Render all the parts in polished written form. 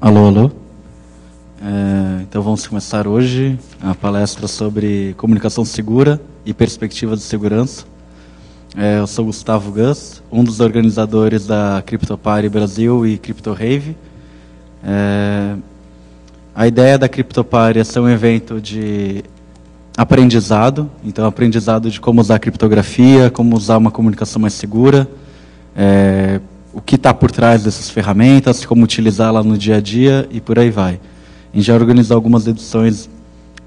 Alô, alô. Então vamos começar hoje a palestra sobre comunicação segura e perspectivas de segurança. Eu sou Gustavo Gus, um dos organizadores da CryptoParty Brasil e CryptoRave. A ideia da CryptoParty é ser um evento de aprendizado, então aprendizado de como usar a criptografia, como usar uma comunicação mais segura, o que está por trás dessas ferramentas, como utilizá-la no dia a dia e por aí vai. A gente já organizou algumas edições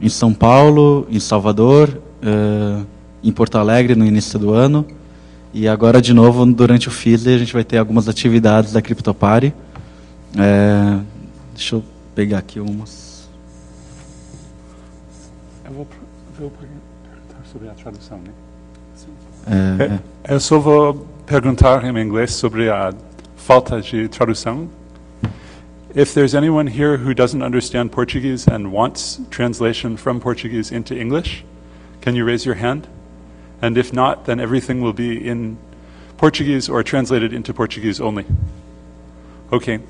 em São Paulo, em Salvador, em Porto Alegre no início do ano, e agora de novo durante o FISE a gente vai ter algumas atividades da CryptoParty. Deixa eu pegar aqui umas. Eu vou perguntar sobre a tradução, né? Eu só vou perguntar em inglês sobre a falta de tradução. If there's anyone here who doesn't understand Portuguese and wants translation from Portuguese into English, can you raise your hand? And if not, then everything will be in Portuguese or translated into Portuguese only. Ok.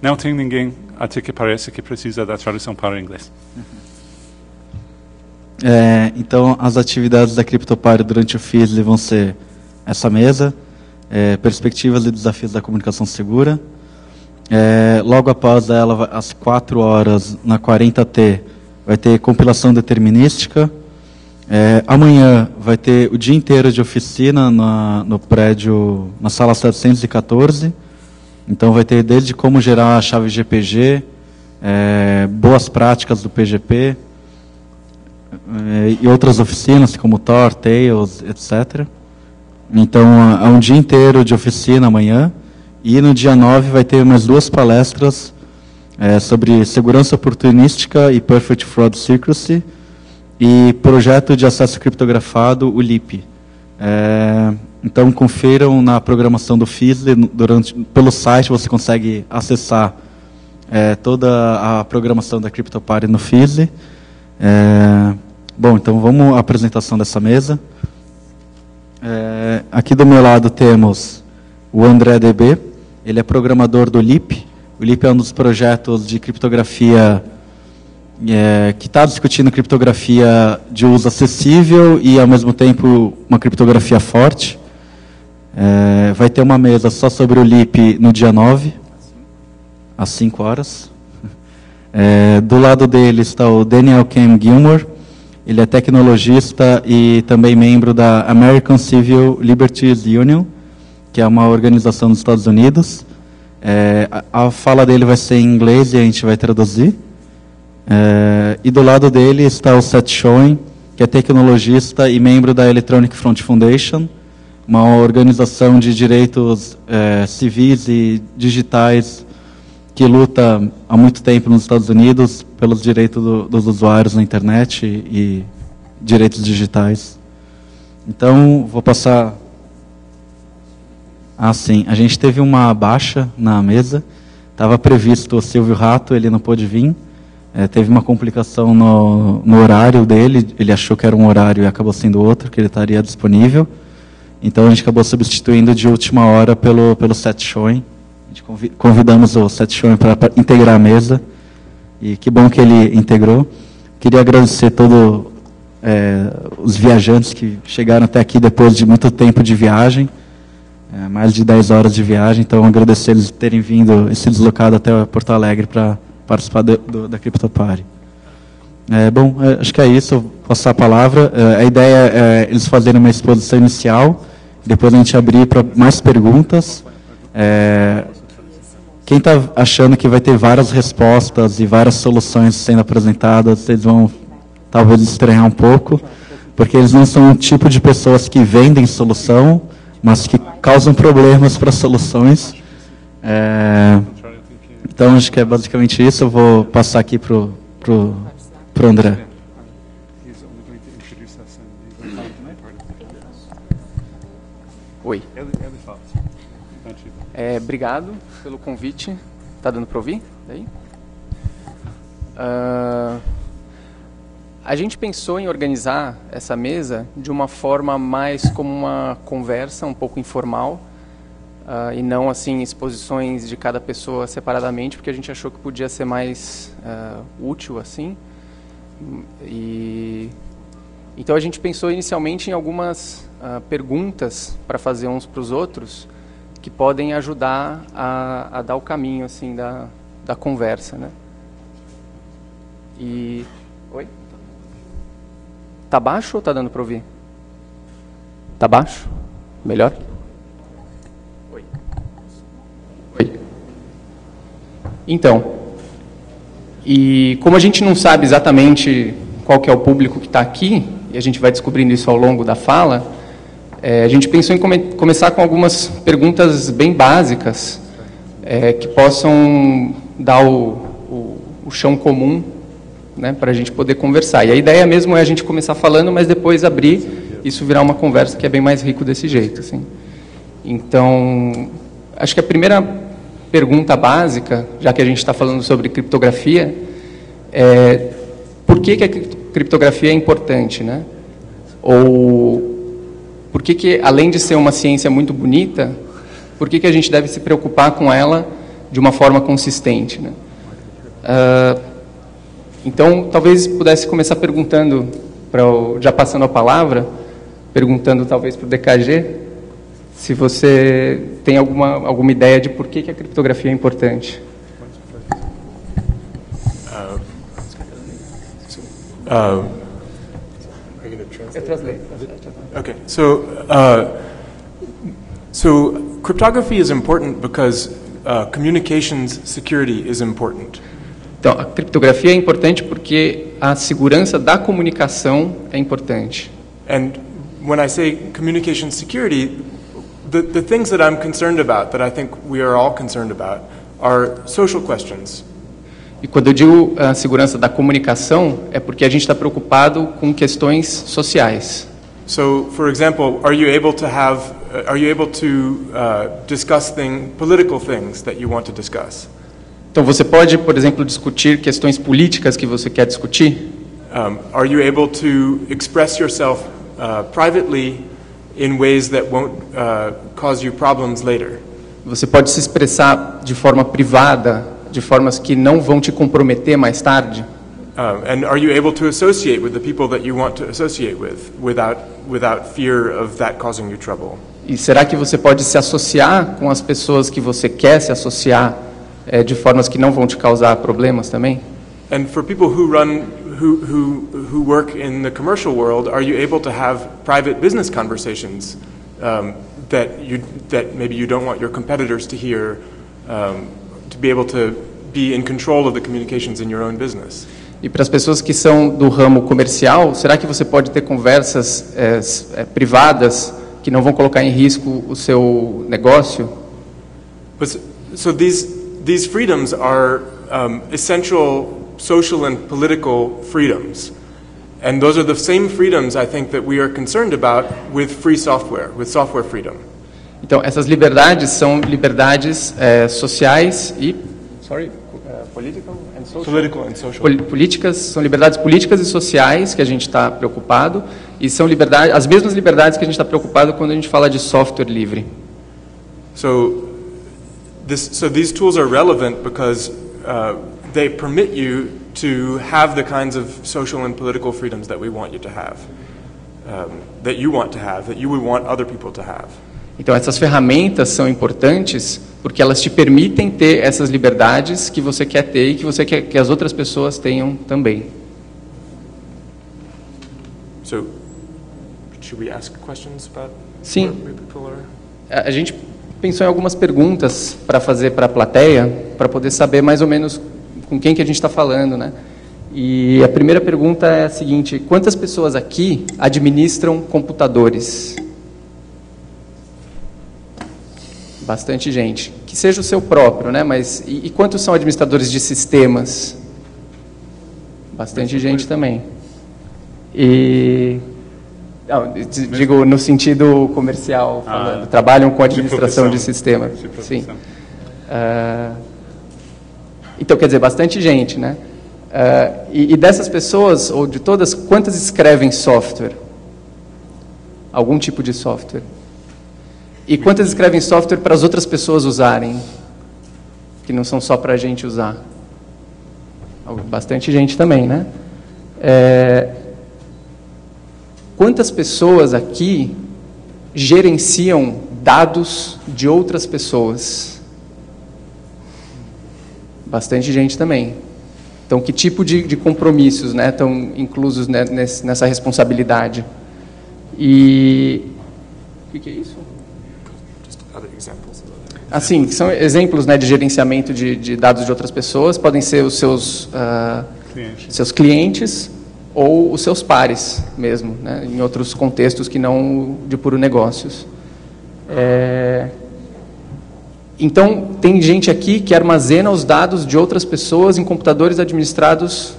Não tem ninguém até que parece que precisa da tradução para o inglês. Então, as atividades da CryptoParty durante o FISE vão ser essa mesa, perspectivas e desafios da comunicação segura. Logo após ela, às 4 horas, na 40T, vai ter compilação determinística. Amanhã vai ter o dia inteiro de oficina no prédio, na sala 714. Então vai ter desde como gerar a chave GPG, boas práticas do PGP, e outras oficinas como Tor, Tails, etc. Então é um dia inteiro de oficina amanhã. E no dia 9 vai ter mais 2 palestras sobre segurança oportunística e Perfect Fraud Secrecy e projeto de acesso criptografado, o LIP. Então confiram na programação do FISE, pelo site você consegue acessar toda a programação da CryptoParty no FISE. Bom, então vamos à apresentação dessa mesa. Aqui do meu lado temos o André DB, ele é programador do LIP. O LIP é um dos projetos de criptografia que está discutindo criptografia de uso acessível e, ao mesmo tempo, uma criptografia forte. Vai ter uma mesa só sobre o LIP no dia 9, às 5 horas. Do lado dele está o Daniel Cam Gilmore. Ele é tecnologista e também membro da American Civil Liberties Union, que é uma organização dos Estados Unidos. A fala dele vai ser em inglês e a gente vai traduzir. E do lado dele está o Seth Schoen, que é tecnologista e membro da Electronic Front Foundation, uma organização de direitos civis e digitais que luta há muito tempo nos Estados Unidos pelos direitos dos usuários na internet e direitos digitais. Então, vou passar... sim, a gente teve uma baixa na mesa. Estava previsto o Silvio Rato, ele não pôde vir. Teve uma complicação no horário dele, ele achou que era um horário e acabou sendo outro, que ele estaria disponível. Então, a gente acabou substituindo de última hora pelo Seth Schoen. Convidamos o Seth Schoen para integrar a mesa, e que bom que ele integrou. Queria agradecer todos os viajantes que chegaram até aqui depois de muito tempo de viagem, mais de 10 horas de viagem, então agradecer eles terem vindo e se deslocado até Porto Alegre para participar da CryptoParty. Bom, acho que é isso, eu vou passar a palavra. A ideia é eles fazerem uma exposição inicial, depois a gente abrir para mais perguntas. Quem está achando que vai ter várias respostas e várias soluções sendo apresentadas, vocês vão talvez estranhar um pouco, porque eles não são o tipo de pessoas que vendem solução, mas que causam problemas para soluções. Então, acho que é basicamente isso. Eu vou passar aqui para o André. Oi. Obrigado pelo convite. Está dando para ouvir? Daí? A gente pensou em organizar essa mesa de uma forma mais como uma conversa um pouco informal, e não assim exposições de cada pessoa separadamente, porque a gente achou que podia ser mais útil assim. Então a gente pensou inicialmente em algumas perguntas para fazer uns para os outros que podem ajudar a dar o caminho assim da conversa, né? Oi? Tá baixo ou tá dando para ouvir? Tá baixo? Melhor? Oi. Então, e como a gente não sabe exatamente qual que é o público que está aqui, e a gente vai descobrindo isso ao longo da fala, a gente pensou em começar com algumas perguntas bem básicas, que possam dar o chão comum, né, para a gente poder conversar. E a ideia mesmo é a gente começar falando, mas depois abrir, isso virar uma conversa que é bem mais rico desse jeito, assim. Então, acho que a primeira pergunta básica, já que a gente está falando sobre criptografia, é por que a criptografia é importante, né? Ou por que além de ser uma ciência muito bonita, por que a gente deve se preocupar com ela de uma forma consistente, né? Então, talvez pudesse começar perguntando, já passando a palavra, perguntando talvez para o DKG, se você tem alguma ideia de por que a criptografia é importante. Okay, so cryptography is important because communications security is important. Então, a criptografia é importante porque a segurança da comunicação é importante. And when I say communication security, the things that I'm concerned about, that I think we are all concerned about, are social questions. E quando eu digo a segurança da comunicação, é porque a gente está preocupado com questões sociais. So, for example, are you able to discuss political things that you want to discuss? Então, você pode, por exemplo, discutir questões políticas que você quer discutir? Are you able to express yourself privately in ways that won't cause you problems later? Você pode se expressar de forma privada, de formas que não vão te comprometer mais tarde? And are you able to associate with the people that you want to associate with without fear of that causing you trouble? E será que você pode se associar com as pessoas que você quer se associar de formas que não vão te causar problemas também? And for people who work in the commercial world, are you able to have private business conversations that maybe you don't want your competitors to hear, to be able to be in control of the communications in your own business? E para as pessoas que são do ramo comercial, será que você pode ter conversas privadas que não vão colocar em risco o seu negócio? So these freedoms are essential social and political freedoms. And those are the same freedoms I think that we are concerned about with free software, with software freedom. Então, essas liberdades são liberdades sociais e políticas, são liberdades políticas e sociais que a gente está preocupado, e são as mesmas liberdades que a gente está preocupado quando a gente fala de software livre. So these tools are relevant because they permit you to have the kinds of social and political freedoms that we want you to have, that you want to have, that you would want other people to have. Então, essas ferramentas são importantes porque elas te permitem ter essas liberdades que você quer ter e que você quer que as outras pessoas tenham também. So, should we ask questions about Sim. where people are? A gente pensou em algumas perguntas para fazer para a plateia, para poder saber mais ou menos com quem que a gente está falando, né? E a primeira pergunta é a seguinte: quantas pessoas aqui administram computadores? Bastante gente. Que seja o seu próprio, né? Mas e quantos são administradores de sistemas? Bastante gente também. Digo no sentido comercial, falando, trabalham com administração de sistema. Sim. Então, quer dizer, bastante gente, né? E dessas pessoas, ou de todas, quantas escrevem software? Algum tipo de software? E quantas escrevem software para as outras pessoas usarem? Que não são só para a gente usar. Bastante gente também, né? Quantas pessoas aqui gerenciam dados de outras pessoas? Bastante gente também. Então, que tipo de compromissos, né, estão inclusos, né, nessa responsabilidade? E o que é isso? Assim, são exemplos, né, de gerenciamento de dados de outras pessoas, podem ser os seus clientes ou os seus pares mesmo, né, em outros contextos que não de puro negócios. Então, tem gente aqui que armazena os dados de outras pessoas em computadores administrados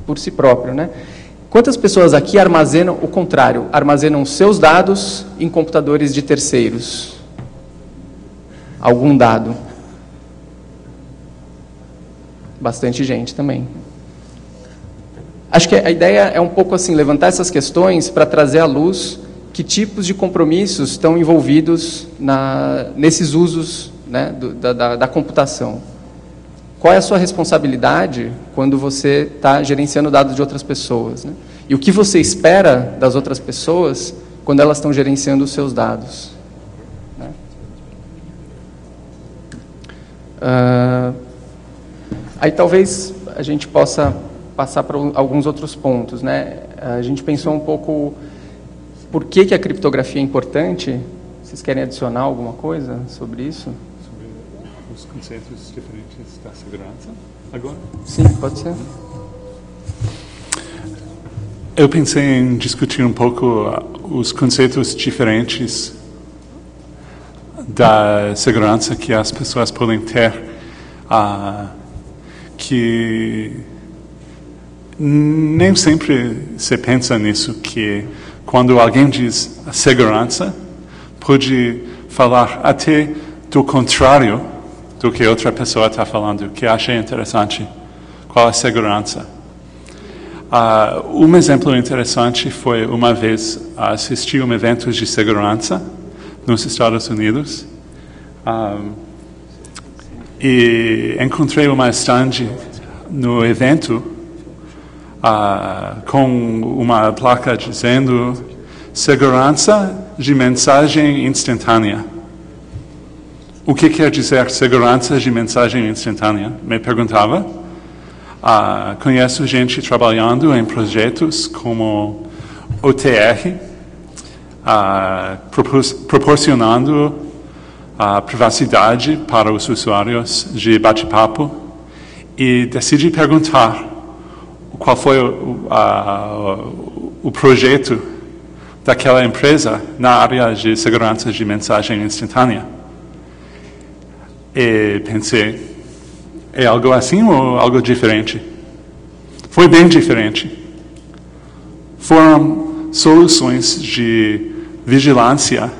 por si próprio, né? Quantas pessoas aqui armazenam o contrário, armazenam seus dados em computadores de terceiros? Algum dado? Bastante gente também. Acho que a ideia é um pouco assim, levantar essas questões para trazer à luz que tipos de compromissos estão envolvidos nesses usos, né, da computação. Qual é a sua responsabilidade quando você está gerenciando dados de outras pessoas, né? E o que você espera das outras pessoas quando elas estão gerenciando os seus dados, né? Aí talvez a gente possa passar para alguns outros pontos, né? A gente pensou um pouco por que a criptografia é importante. Vocês querem adicionar alguma coisa sobre isso? Sobre os conceitos diferentes da segurança, agora? Sim, pode ser. Eu pensei em discutir um pouco os conceitos diferentes da segurança que as pessoas podem ter, que nem sempre se pensa nisso, que quando alguém diz segurança, pode falar até do contrário do que outra pessoa está falando, que acha interessante. Qual é a segurança? Um exemplo interessante foi uma vez assistir um evento de segurança nos Estados Unidos e encontrei uma stand no evento com uma placa dizendo segurança de mensagem instantânea. O que quer dizer segurança de mensagem instantânea? Me perguntava. Conheço gente trabalhando em projetos como OTR, proporcionando privacidade para os usuários de bate-papo, e decidi perguntar qual foi o projeto daquela empresa na área de segurança de mensagem instantânea. E pensei, é algo assim ou algo diferente? Foi bem diferente. Foram soluções de vigilância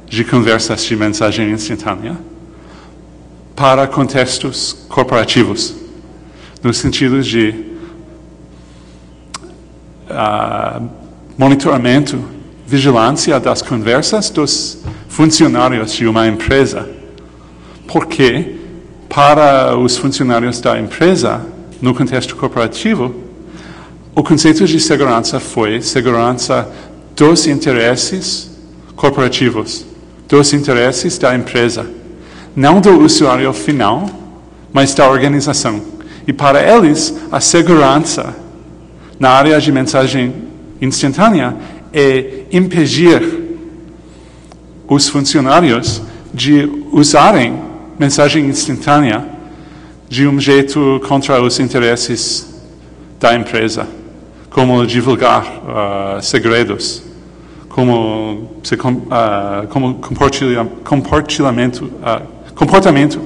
de conversas de mensagem instantânea para contextos corporativos, no sentido de monitoramento, vigilância das conversas dos funcionários de uma empresa. Porque, para os funcionários da empresa, no contexto corporativo, o conceito de segurança foi segurança dos interesses corporativos, dos interesses da empresa, não do usuário final, mas da organização. E para eles, a segurança na área de mensagem instantânea é impedir os funcionários de usarem mensagem instantânea de um jeito contra os interesses da empresa, como divulgar segredos, como comportamento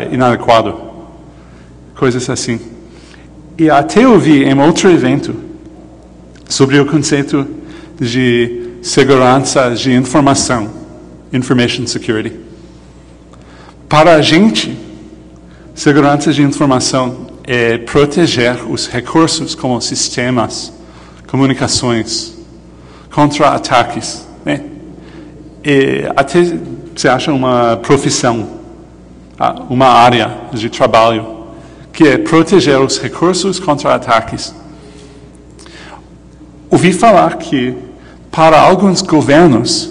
inadequado, coisas assim. E até ouvi em outro evento sobre o conceito de segurança de informação, information security. Para a gente, segurança de informação é proteger os recursos como sistemas, comunicações, contra ataques, né? E até você acha uma profissão, uma área de trabalho, que é proteger os recursos contra ataques. Ouvi falar que, para alguns governos,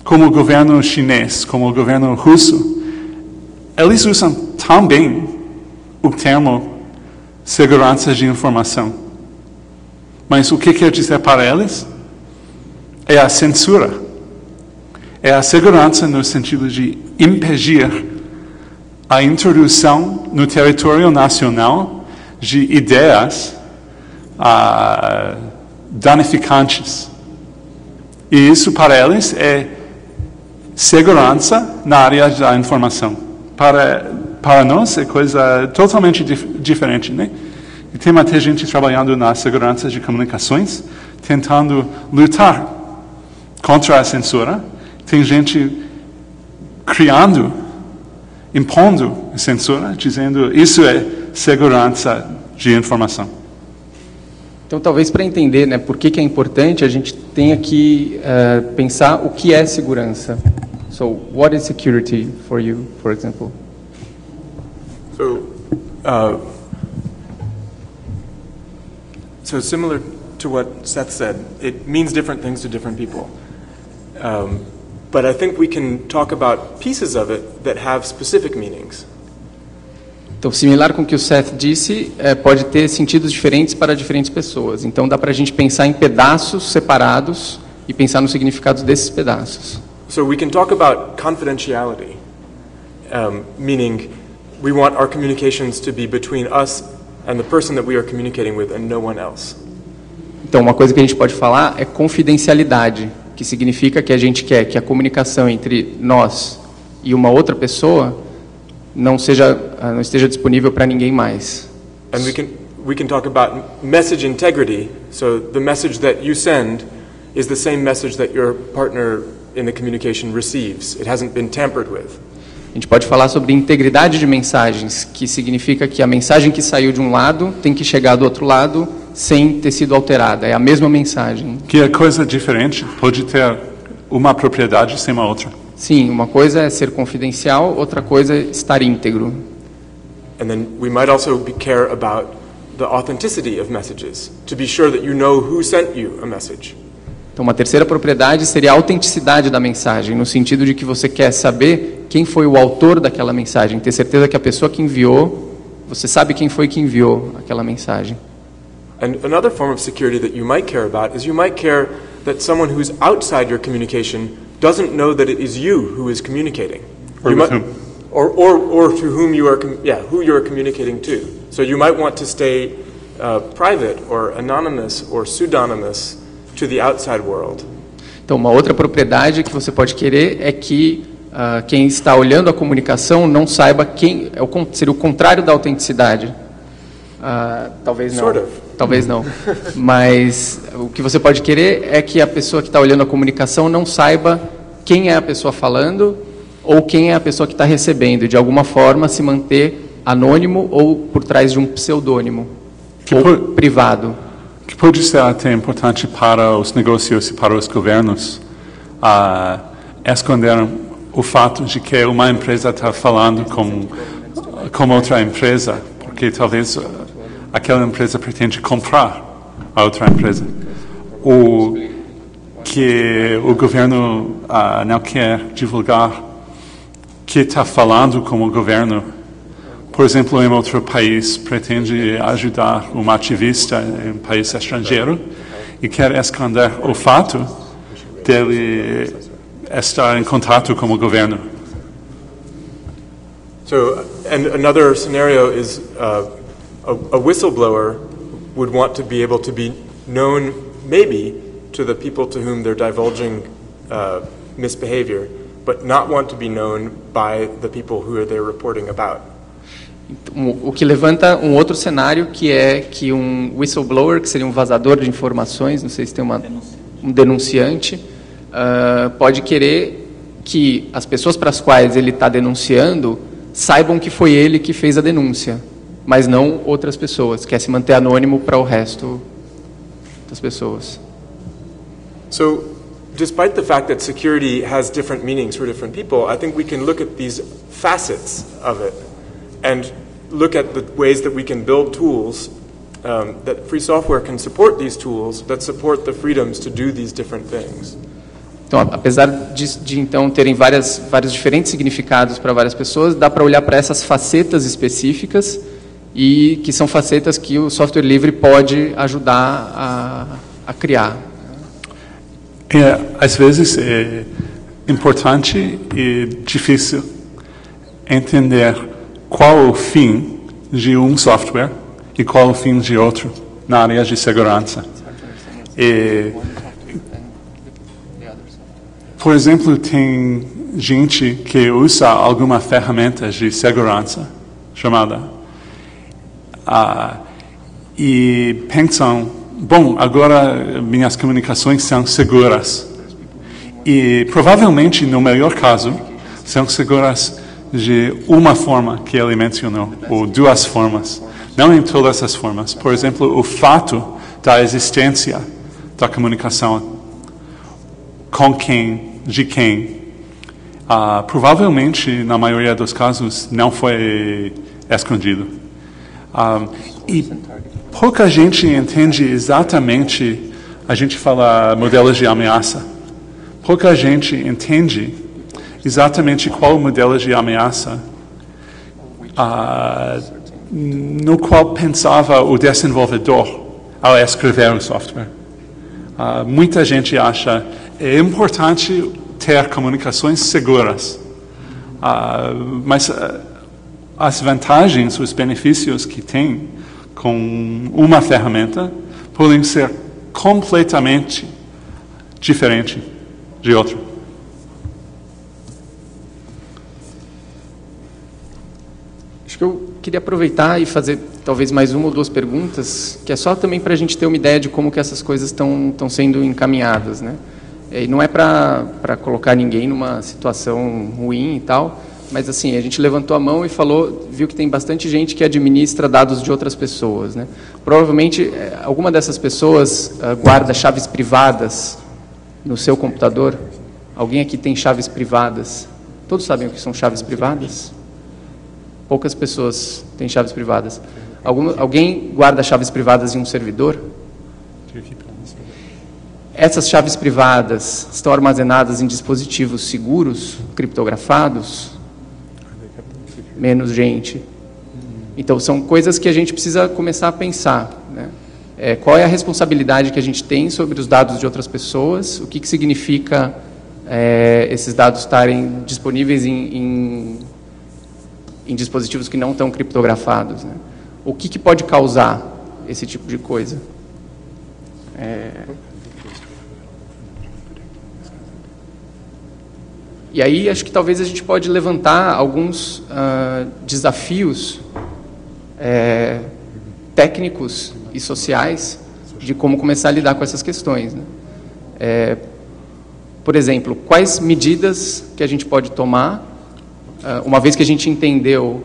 como o governo chinês, como o governo russo, eles usam também o termo segurança de informação. Mas o que quer dizer para eles? É a censura. É a segurança no sentido de impedir a introdução no território nacional de ideias danificantes. E isso para eles é segurança na área da informação. Para nós é coisa totalmente diferente, né? E tem até gente trabalhando na segurança de comunicações, tentando lutar contra a censura. Tem gente impondo censura, dizendo isso é segurança de informação. Então, talvez para entender, né, por que é importante, a gente tenha que pensar o que é segurança. So, what is security for you, for example? So similar to what Seth said, it means different things to different people. But I think we can talk about pieces of it that have specific meanings. Então, similar com o que o Seth disse, pode ter sentidos diferentes para diferentes pessoas. Então, dá para a gente pensar em pedaços separados e pensar nos significados desses pedaços. So we can talk about confidentiality, meaning we want our communications to be between us and the person that we are communicating with and no one else. Então, uma coisa que a gente pode falar é confidencialidade, que significa que a gente quer que a comunicação entre nós e uma outra pessoa não esteja disponível para ninguém mais. And we can talk about message integrity. So the message that you send is the same message that your partner in the communication receives. It hasn't been tampered with. A gente pode falar sobre integridade de mensagens, que significa que a mensagem que saiu de um lado tem que chegar do outro lado sem ter sido alterada. É a mesma mensagem. Que é coisa diferente, pode ter uma propriedade sem a outra. Sim, uma coisa é ser confidencial, outra coisa é estar íntegro. And then we might also care about the authenticity of messages, to be sure that you know who sent you a message. Então, uma terceira propriedade seria a autenticidade da mensagem, no sentido de que você quer saber quem foi o autor daquela mensagem, ter certeza que a pessoa que enviou, você sabe quem foi que enviou aquela mensagem. And another form of security that you might care about is you might care that someone who's outside your communication doesn't know that it is you who is communicating. Or with whom. Or to whom you are, who you are communicating to. So you might want to stay private or anonymous or pseudonymous to the outside world. Então, uma outra propriedade que você pode querer é que quem está olhando a comunicação não saiba quem seria o contrário da autenticidade. Talvez não. Sort of. Talvez não. Mas o que você pode querer é que a pessoa que está olhando a comunicação não saiba quem é a pessoa falando ou quem é a pessoa que está recebendo. De alguma forma, se manter anônimo ou por trás de um pseudônimo ou privado. Que pode ser até importante para os negócios e para os governos esconder o fato de que uma empresa está falando com outra empresa, porque talvez aquela empresa pretende comprar a outra empresa, ou que o governo não quer divulgar que está falando com o governo. Por exemplo, em outro país, pretende ajudar um ativista em um país estrangeiro e quer esconder o fato dele estar em contato com o governo. So, and another scenario is a whistleblower would want to be able to be known, maybe, to the people to whom they're divulging misbehavior, but not want to be known by the people who they're reporting about. O que levanta um outro cenário, que é que um whistleblower, que seria um vazador de informações, não sei se tem um denunciante, pode querer que as pessoas para as quais ele está denunciando saibam que foi ele que fez a denúncia, mas não outras pessoas, quer se manter anônimo para o resto das pessoas. So, despite the fact that security has different meanings for different people, I think we can look at these facets of it and look at the ways that we can build tools that free software can support these tools that support the freedoms to do these different things. Então, apesar de então terem vários diferentes significados para várias pessoas, dá para olhar para essas facetas específicas e que são facetas que o software livre pode ajudar a criar. Às vezes é importante e difícil entender qual o fim de um software e qual o fim de outro na área de segurança. Por exemplo, tem gente que usa alguma ferramenta de segurança chamada e pensam, bom, agora minhas comunicações são seguras. E provavelmente, no melhor caso, são seguras de uma forma que ele mencionou, ou duas formas. Não em todas as formas. Por exemplo, o fato da existência da comunicação com quem, de quem, provavelmente, na maioria dos casos, não foi escondido. E pouca gente entende exatamente, a gente fala modelos de ameaça, pouca gente entende exatamente qual o modelo de ameaça no qual pensava o desenvolvedor ao escrever o software. Muita gente acha é importante ter comunicações seguras, mas as vantagens, os benefícios que tem com uma ferramenta podem ser completamente diferentes de outra. Acho que eu queria aproveitar e fazer talvez mais uma ou duas perguntas, que é só também para a gente ter uma ideia de como que essas coisas estão sendo encaminhadas, né? E não é para colocar ninguém numa situação ruim e tal, mas assim, a gente levantou a mão e viu que tem bastante gente que administra dados de outras pessoas, né? Provavelmente, alguma dessas pessoas guarda chaves privadas no seu computador. Alguém aqui tem chaves privadas? Todos sabem o que são chaves privadas? Poucas pessoas têm chaves privadas. Alguém guarda chaves privadas em um servidor? Essas chaves privadas estão armazenadas em dispositivos seguros, criptografados? Menos gente. Então, são coisas que a gente precisa começar a pensar, né? Qual é a responsabilidade que a gente tem sobre os dados de outras pessoas? O que significa esses dados estarem disponíveis em dispositivos que não estão criptografados, né? O que pode causar esse tipo de coisa? E aí, acho que talvez a gente pode levantar alguns desafios técnicos e sociais de como começar a lidar com essas questões, né? Por exemplo, quais medidas que a gente pode tomar, uma vez que a gente entendeu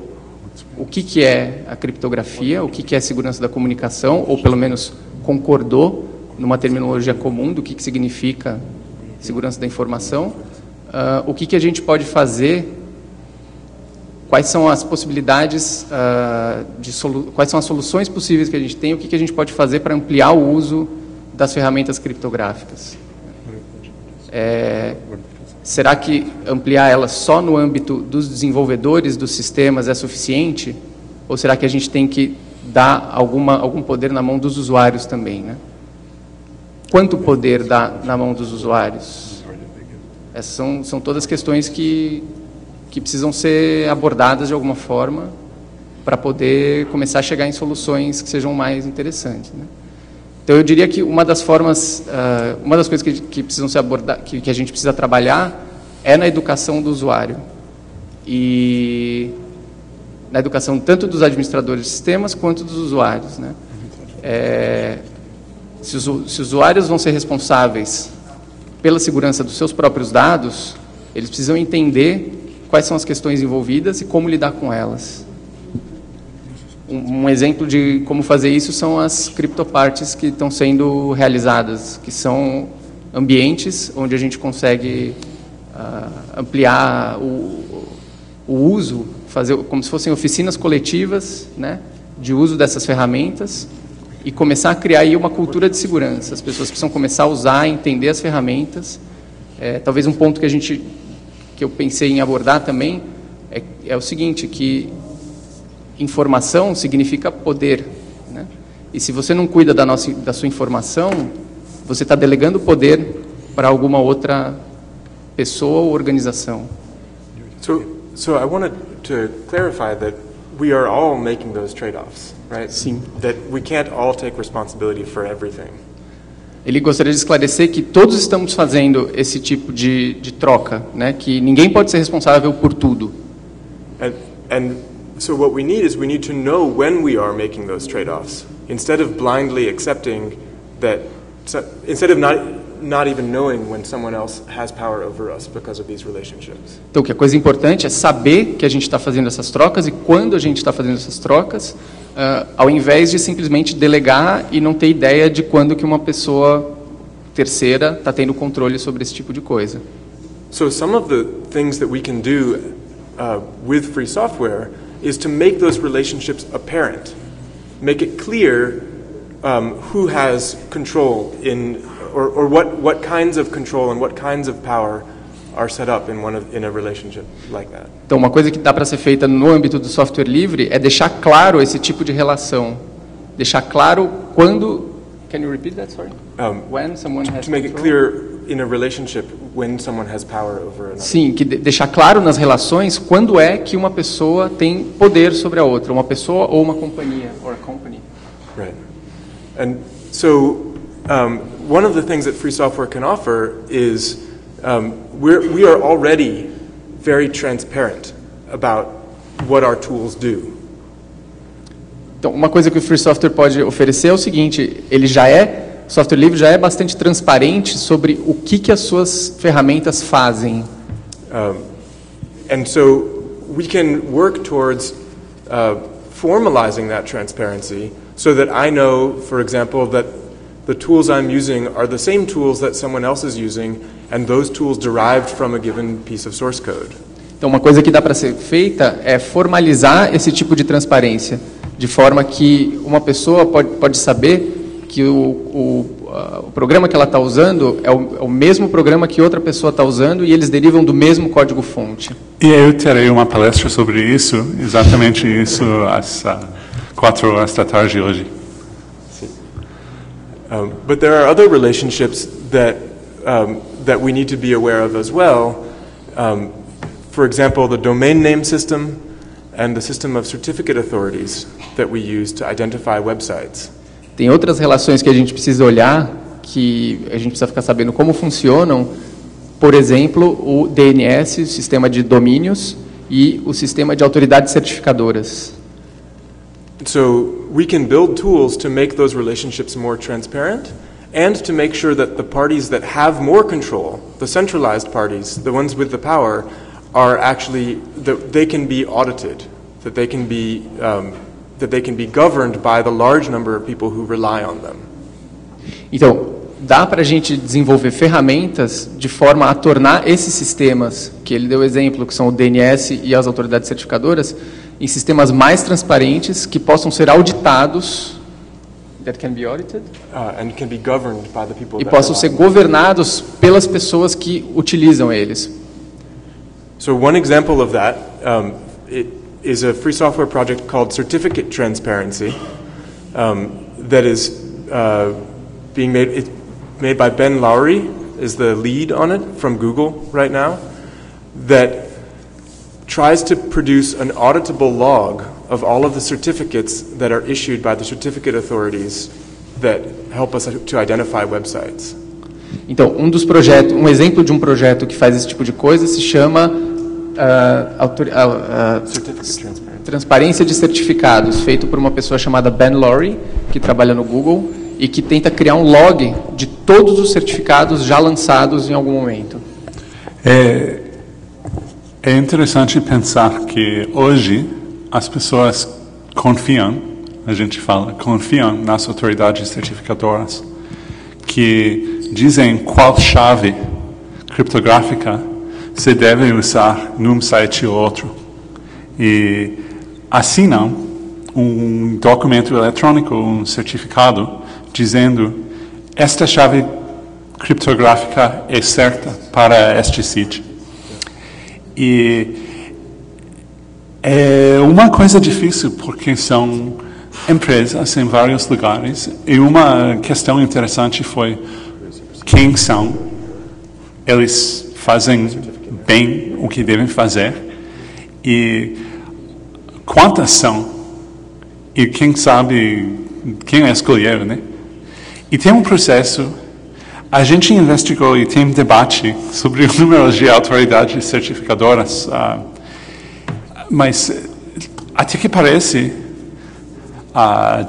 o que é a criptografia, o que é a segurança da comunicação, ou pelo menos concordou numa terminologia comum do que significa segurança da informação, o que a gente pode fazer, quais são as possibilidades, quais são as soluções possíveis que a gente tem, o que a gente pode fazer para ampliar o uso das ferramentas criptográficas. Será que ampliar elas só no âmbito dos desenvolvedores dos sistemas é suficiente? Ou será que a gente tem que dar algum poder na mão dos usuários também, né? Quanto poder dá na mão dos usuários? Essas são todas questões que precisam ser abordadas de alguma forma para poder começar a chegar em soluções que sejam mais interessantes, né? Então, eu diria que uma das formas, uma das coisas que precisam ser abordadas, que a gente precisa trabalhar, é na educação do usuário. E na educação tanto dos administradores de sistemas quanto dos usuários, né? Se os usuários vão ser responsáveis pela segurança dos seus próprios dados, eles precisam entender quais são as questões envolvidas e como lidar com elas. Um exemplo de como fazer isso são as criptoparties que estão sendo realizadas, que são ambientes onde a gente consegue ampliar o uso, fazer como se fossem oficinas coletivas, né, de uso dessas ferramentas e começar a criar aí uma cultura de segurança. As pessoas precisam começar a usar, entender as ferramentas. Talvez um ponto que eu pensei em abordar também é o seguinte, que informação significa poder, né? E se você não cuida da sua informação, você está delegando poder para alguma outra pessoa ou organização. So I wanted to clarify that we are all making those trade-offs, right? Sim. That we can't all take responsibility for everything. Ele gostaria de esclarecer que todos estamos fazendo esse tipo de troca, né? Que ninguém pode ser responsável por tudo. And so what we need to know when we are making those trade-offs, instead of blindly accepting that, instead of not even knowing when someone else has power over us because of these relationships. Então, que a coisa importante é saber que a gente está fazendo essas trocas e quando a gente está fazendo essas trocas, ao invés de simplesmente delegar e não ter ideia de quando que uma pessoa terceira está tendo controle sobre esse tipo de coisa. So some of the things that we can do with free software is to make those relationships apparent, make it clear who has control or what kinds of control and what kinds of power are set up in a relationship like that. Então, uma coisa que dá para ser feita no âmbito do software livre é deixar claro esse tipo de relação, deixar claro quando. Can you repeat that? Sorry. When someone has to make it clear in a relationship when someone has power over another. Sim, que deixar claro nas relações quando é que uma pessoa tem poder sobre a outra, uma pessoa ou uma companhia, or a company. Right. And so one of the things that free software can offer is we are already very transparent about what our tools do. Então, uma coisa que o free software pode oferecer é o seguinte: software livre já é bastante transparente sobre o que as suas ferramentas fazem. And so we can work towards formalizing that transparency so that I know, for example, that the tools I'm using are the same tools that someone else is using, and those tools derived from a given piece of source code. Então, uma coisa que dá para ser feita é formalizar esse tipo de transparência, de forma que uma pessoa pode saber que o programa que ela está usando é o mesmo programa que outra pessoa está usando e eles derivam do mesmo código-fonte. E eu terei uma palestra sobre isso, exatamente isso, às 4 horas da tarde hoje. But there are other relationships that we need to be aware of as well. For example, the domain name system and the system of certificate authorities that we use to identify websites. Tem outras relações que a gente precisa olhar, que a gente precisa ficar sabendo como funcionam. Por exemplo, o DNS, o sistema de domínios, e o sistema de autoridades certificadoras. So we can build tools to make those relationships more transparent and to make sure that the parties that have more control, the centralized parties, the ones with the power, are actually that they can be audited, that they can be governed by the large number of people who rely on them. Então, dá para a gente desenvolver ferramentas de forma a tornar esses sistemas, que ele deu exemplo, que são o DNS e as autoridades certificadoras, em sistemas mais transparentes que possam ser auditados, that can be audited, and can be governed by the people e that possam ser governados pelas pessoas que utilizam eles. So one example of that is a free software project called Certificate Transparency that is being made by Ben Lowry, is the lead on it from Google right now, that tries to produce an auditable log of all of the certificates that are issued by the certificate authorities that help us to identify websites. Então, um exemplo de um projeto que faz esse tipo de coisa se chama Transparência de Certificados, feito por uma pessoa chamada Ben Lowry, que trabalha no Google e que tenta criar um log de todos os certificados já lançados em algum momento. É interessante pensar que hoje as pessoas confiam nas autoridades certificadoras, que dizem qual chave criptográfica se deve usar num site ou outro. E assinam um documento eletrônico, um certificado, dizendo esta chave criptográfica é certa para este sítio. E é uma coisa difícil porque são empresas em vários lugares e uma questão interessante foi quem são. Eles fazem bem o que devem fazer e quantas são e quem sabe quem escolher, né? E tem um processo. A gente investigou e tem debate sobre o número de autoridades certificadoras, mas até que parece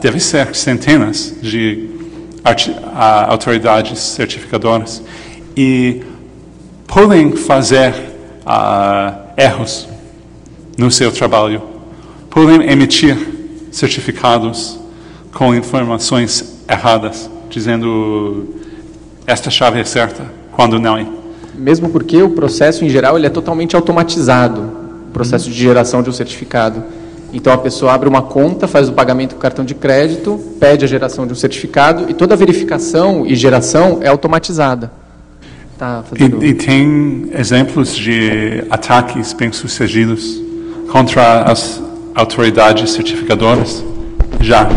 deve ser centenas de autoridades certificadoras e podem fazer erros no seu trabalho, podem emitir certificados com informações erradas, dizendo esta chave é certa, quando não é. Mesmo porque o processo, em geral, ele é totalmente automatizado, o processo de geração de um certificado. Então, a pessoa abre uma conta, faz o pagamento com cartão de crédito, pede a geração de um certificado e toda a verificação e geração é automatizada. Tá fazendo... e tem exemplos de ataques bem-sucedidos contra as autoridades certificadoras, já,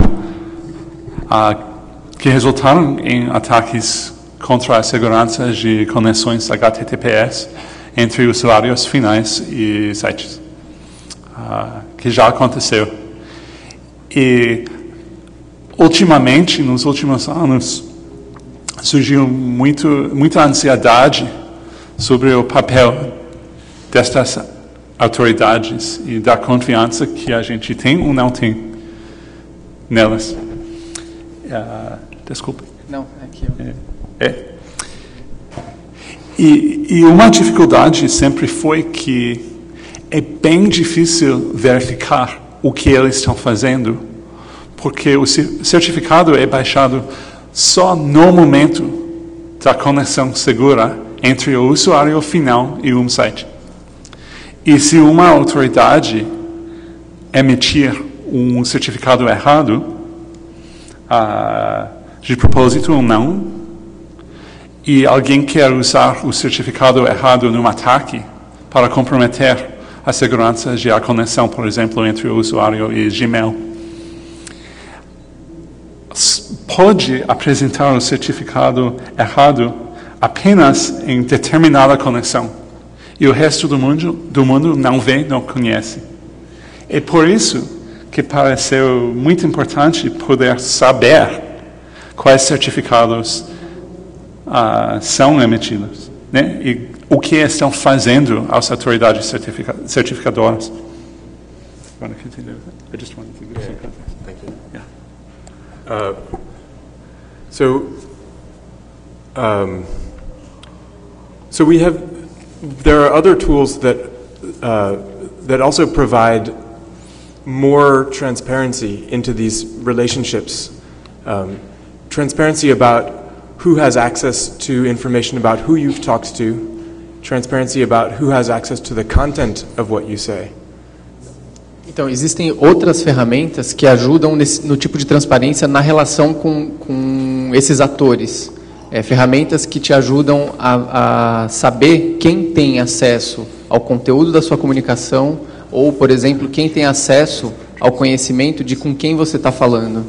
que resultaram em ataques contra a segurança de conexões HTTPS entre usuários finais e sites, que já aconteceu. E, ultimamente, nos últimos anos, surgiu muita ansiedade sobre o papel destas autoridades e da confiança que a gente tem ou não tem nelas. Desculpa. Não, é aqui. E uma dificuldade sempre foi que é bem difícil verificar o que eles estão fazendo, porque o certificado é baixado só no momento da conexão segura entre o usuário final e um site. E se uma autoridade emitir um certificado errado, de propósito ou não, e alguém quer usar o certificado errado num ataque para comprometer a segurança de a conexão, por exemplo, entre o usuário e Gmail, pode apresentar o certificado errado apenas em determinada conexão. E o resto do mundo não vê, não conhece. É por isso que pareceu muito importante poder saber quais certificados são emitidos, né? E o que estão fazendo as autoridades certificadoras. I just wanted to give some context. Thank you. Yeah. So there are other tools that also provide more transparency into these relationships. Transparency about who has access to information about who you've talked to, transparency about who has access to the content of what you say. Então, existem outras ferramentas que ajudam no tipo de transparência na relação com esses atores. Ferramentas que te ajudam a saber quem tem acesso ao conteúdo da sua comunicação ou, por exemplo, quem tem acesso ao conhecimento de com quem você está falando.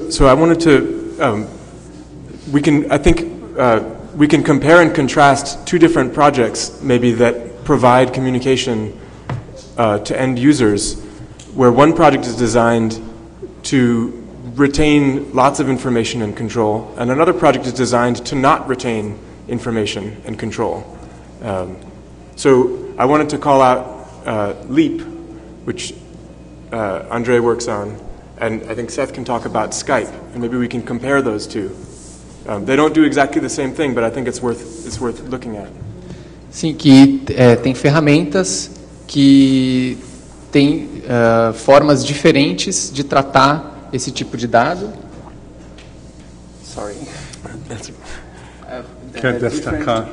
So I wanted to, we can compare and contrast two different projects, maybe that provide communication to end users, where one project is designed to retain lots of information and control, and another project is designed to not retain information and control. So I wanted to call out Leap, which Andre works on, and I think Seth can talk about Skype, and maybe we can compare those two. They don't do exactly the same thing, but I think it's worth looking at. Sim, que tem ferramentas que têm formas diferentes de tratar esse tipo de dado. Quer destacar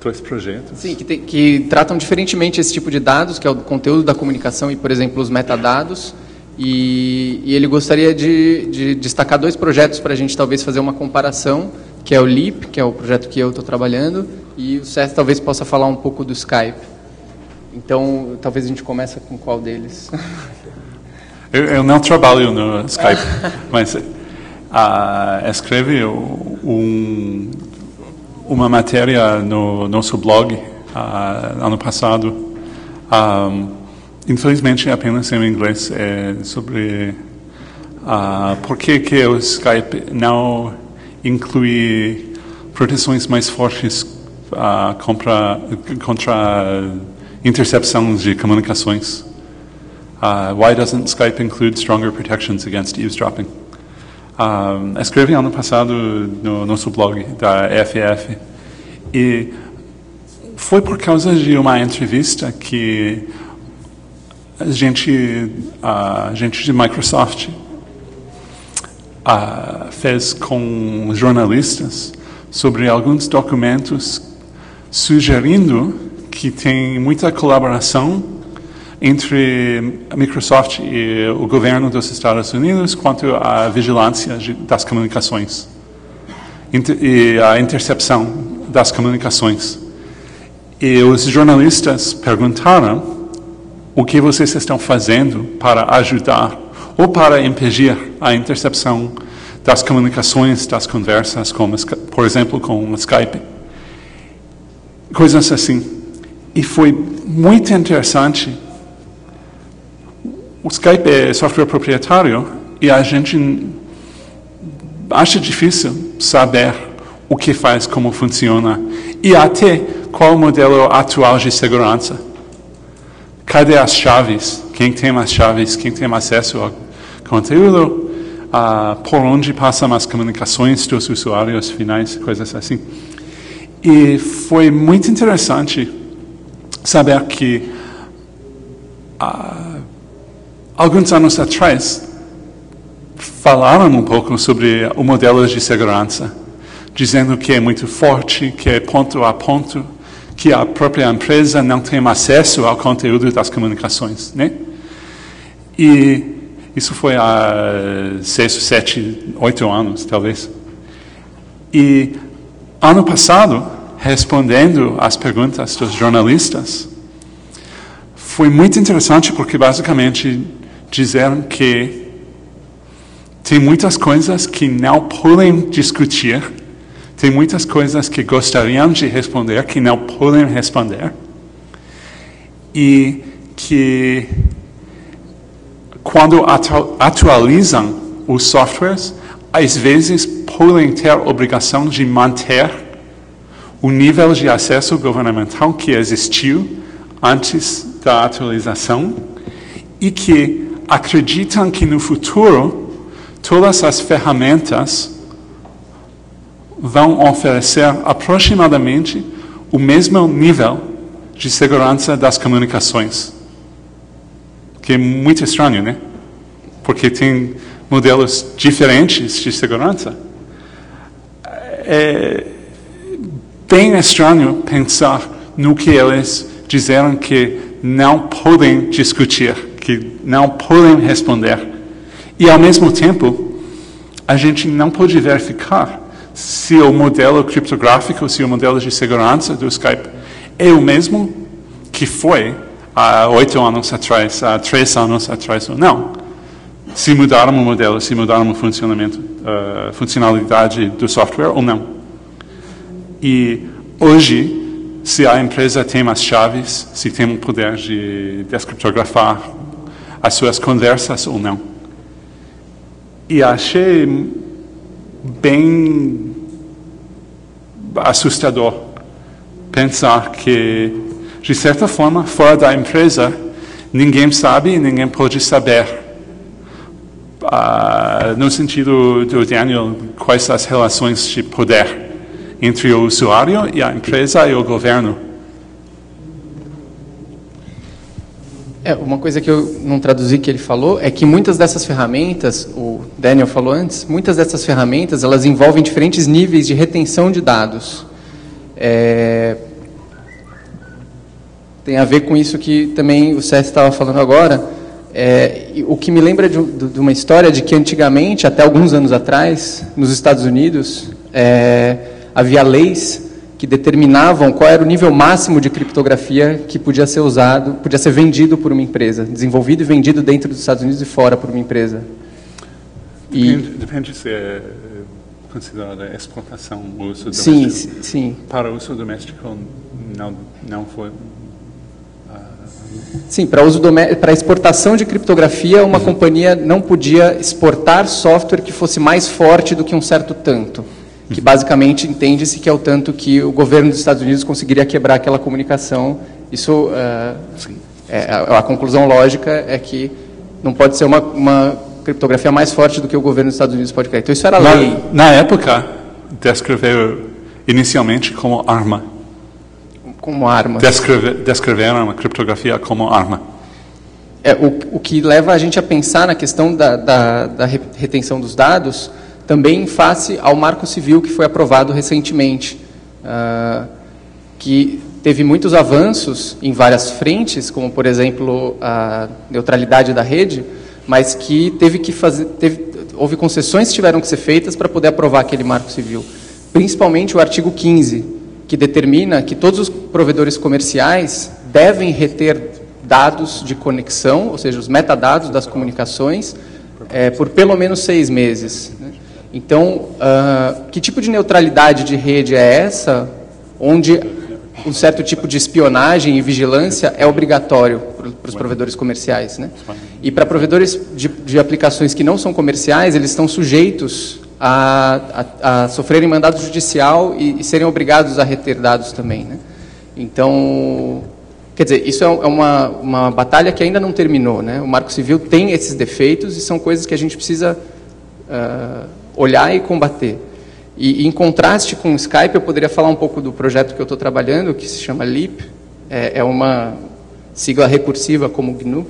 dois projetos? Sim, que tratam diferentemente esse tipo de dados, que é o conteúdo da comunicação e, por exemplo, os metadados. E ele gostaria de destacar dois projetos para a gente talvez fazer uma comparação, que é o LEAP, que é o projeto que eu estou trabalhando, e o Seth talvez possa falar um pouco do Skype. Então, talvez a gente comece com qual deles? Eu não trabalho no Skype, mas escrevi uma matéria no nosso blog ano passado. Infelizmente, apenas em inglês, sobre por que o Skype não inclui proteções mais fortes contra intercepção de comunicações. Why doesn't Skype include stronger protections against eavesdropping? Escrevi ano passado no nosso blog da EFF e foi por causa de uma entrevista que a gente de Microsoft fez com jornalistas sobre alguns documentos sugerindo que tem muita colaboração entre a Microsoft e o governo dos Estados Unidos quanto à vigilância das comunicações e a intercepção das comunicações. E os jornalistas perguntaram o que vocês estão fazendo para ajudar ou para impedir a intercepção das comunicações, das conversas, como, por exemplo, com o Skype. Coisas assim. E foi muito interessante. O Skype é software proprietário e a gente acha difícil saber o que faz, como funciona e até qual o modelo atual de segurança. Cadê as chaves? Quem tem as chaves? Quem tem acesso ao conteúdo? Por onde passam as comunicações dos usuários finais? Coisas assim. E foi muito interessante saber que alguns anos atrás falaram um pouco sobre o modelo de segurança, dizendo que é muito forte, que é ponto a ponto, que a própria empresa não tem acesso ao conteúdo das comunicações, né? E isso foi há 6, 7, 8 anos, talvez. E ano passado, respondendo às perguntas dos jornalistas, foi muito interessante porque basicamente disseram que tem muitas coisas que não podem discutir, tem muitas coisas que gostariam de responder que não podem responder, e que quando atualizam os softwares, às vezes podem ter a obrigação de manter o nível de acesso governamental que existiu antes da atualização e que acreditam que no futuro todas as ferramentas vão oferecer aproximadamente o mesmo nível de segurança das comunicações. Que é muito estranho, né? Porque tem modelos diferentes de segurança. É bem estranho pensar no que eles disseram que não podem discutir, que não podem responder. E, ao mesmo tempo, a gente não pode verificar se o modelo criptográfico, se o modelo de segurança do Skype é o mesmo que foi há 8 anos atrás, há 3 anos atrás ou não. Se mudaram o modelo, se mudaram o funcionamento, funcionalidade do software ou não. E hoje, se a empresa tem as chaves, se tem o poder de descriptografar as suas conversas ou não. E achei bem assustador pensar que, de certa forma, fora da empresa, ninguém sabe e ninguém pode saber. No sentido do Daniel, quais as relações de poder entre o usuário e a empresa e o governo. Uma coisa que eu não traduzi que ele falou é que muitas dessas ferramentas, o Daniel falou antes, muitas dessas ferramentas elas envolvem diferentes níveis de retenção de dados. Tem a ver com isso que também o Seth estava falando agora. O que me lembra de uma história de que antigamente, até alguns anos atrás, nos Estados Unidos, havia leis que determinavam qual era o nível máximo de criptografia que podia ser usado, podia ser vendido por uma empresa, desenvolvido e vendido dentro dos Estados Unidos e fora por uma empresa. Depende se é considerada exportação ou uso doméstico. Sim. Para uso doméstico não foi... Sim, para exportação de criptografia, uma companhia não podia exportar software que fosse mais forte do que um certo tanto, que basicamente entende-se que é o tanto que o governo dos Estados Unidos conseguiria quebrar aquela comunicação. Isso, a conclusão lógica é que não pode ser uma criptografia mais forte do que o governo dos Estados Unidos pode criar. Então isso era lei. Na época, descreveu inicialmente como arma. Como arma. Descreveram uma criptografia como arma. O que leva a gente a pensar na questão da retenção dos dados, também em face ao Marco Civil que foi aprovado recentemente, que teve muitos avanços em várias frentes, como, por exemplo, a neutralidade da rede, mas que houve concessões que tiveram que ser feitas para poder aprovar aquele Marco Civil. Principalmente o artigo 15, que determina que todos os provedores comerciais devem reter dados de conexão, ou seja, os metadados das comunicações, por pelo menos 6 meses. Né? Então, que tipo de neutralidade de rede é essa, onde um certo tipo de espionagem e vigilância é obrigatório para os provedores comerciais, né? E para provedores de aplicações que não são comerciais, eles estão sujeitos a sofrerem mandado judicial e serem obrigados a reter dados também, né? Então, quer dizer, isso é uma batalha que ainda não terminou, né? O Marco Civil tem esses defeitos e são coisas que a gente precisa olhar e combater. E em contraste com o Skype, eu poderia falar um pouco do projeto que eu estou trabalhando, que se chama LEAP. É uma sigla recursiva como GNU,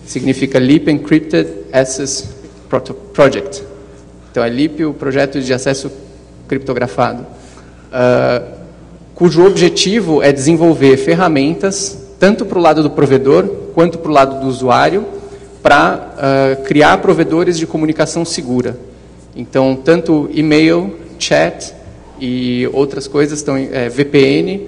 significa Leap Encrypted Access Project. Então, é LEAP, o projeto de acesso criptografado, cujo objetivo é desenvolver ferramentas, tanto para o lado do provedor, quanto para o lado do usuário, para criar provedores de comunicação segura. Então, tanto e-mail, chat e outras coisas, VPN,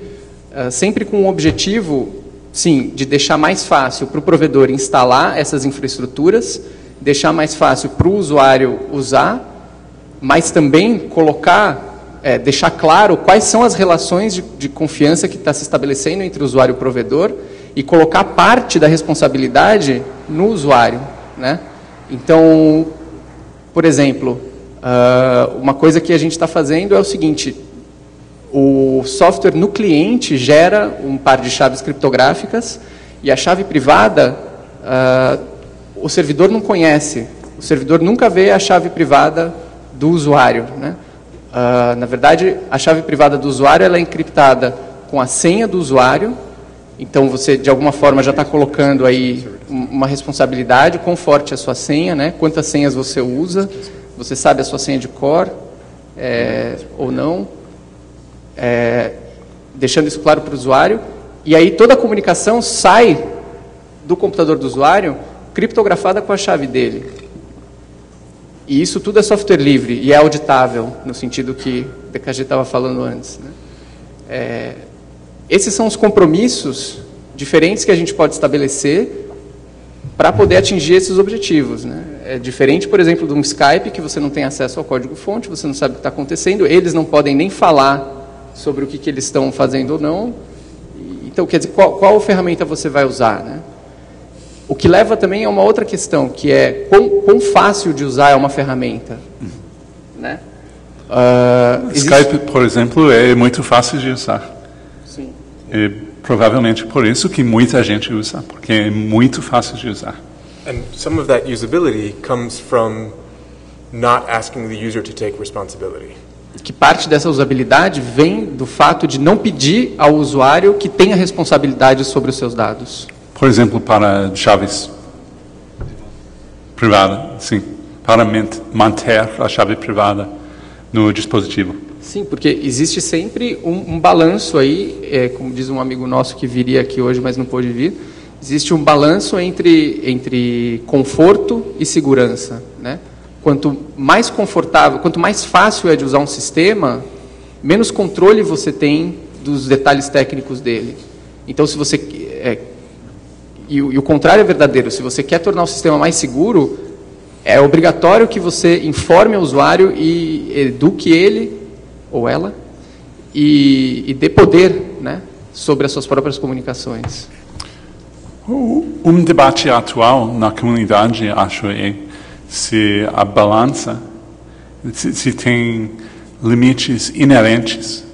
sempre com o objetivo, sim, de deixar mais fácil para o provedor instalar essas infraestruturas, deixar mais fácil para o usuário usar, mas também deixar claro quais são as relações de confiança que está se estabelecendo entre o usuário e o provedor e colocar parte da responsabilidade no usuário, né? Então, por exemplo, uma coisa que a gente está fazendo é o seguinte: o software no cliente gera um par de chaves criptográficas e a chave privada o servidor não conhece, o servidor nunca vê a chave privada do usuário, né? Na verdade, a chave privada do usuário ela é encriptada com a senha do usuário, então você de alguma forma já está colocando aí uma responsabilidade, quão forte é a sua senha, né? Quantas senhas você usa, você sabe a sua senha de core ou não, deixando isso claro para o usuário, e aí toda a comunicação sai do computador do usuário criptografada com a chave dele. E isso tudo é software livre e é auditável, no sentido que o DKG estava falando antes, né? Esses são os compromissos diferentes que a gente pode estabelecer para poder atingir esses objetivos, né? É diferente, por exemplo, de um Skype, que você não tem acesso ao código-fonte, você não sabe o que está acontecendo, eles não podem nem falar sobre o que eles estão fazendo ou não. Então, quer dizer, qual ferramenta você vai usar, né? O que leva também a uma outra questão, que é quão fácil de usar é uma ferramenta, né? Skype, por exemplo, é muito fácil de usar. Sim. E provavelmente por isso que muita gente usa, porque é muito fácil de usar. And some of that usability comes from not asking the user to take responsibility. Que parte dessa usabilidade vem do fato de não pedir ao usuário que tenha responsabilidade sobre os seus dados. Por exemplo, para chaves privadas, sim, para manter a chave privada no dispositivo. Sim, porque existe sempre um balanço aí, como diz um amigo nosso que viria aqui hoje, mas não pôde vir, existe um balanço entre conforto e segurança, né? Quanto mais confortável, quanto mais fácil é de usar um sistema, menos controle você tem dos detalhes técnicos dele. Então, se você e o contrário é verdadeiro, se você quer tornar o sistema mais seguro, é obrigatório que você informe o usuário e eduque ele ou ela e dê poder, né, sobre as suas próprias comunicações. Um debate atual na comunidade, acho, é se a balança, se tem limites inerentes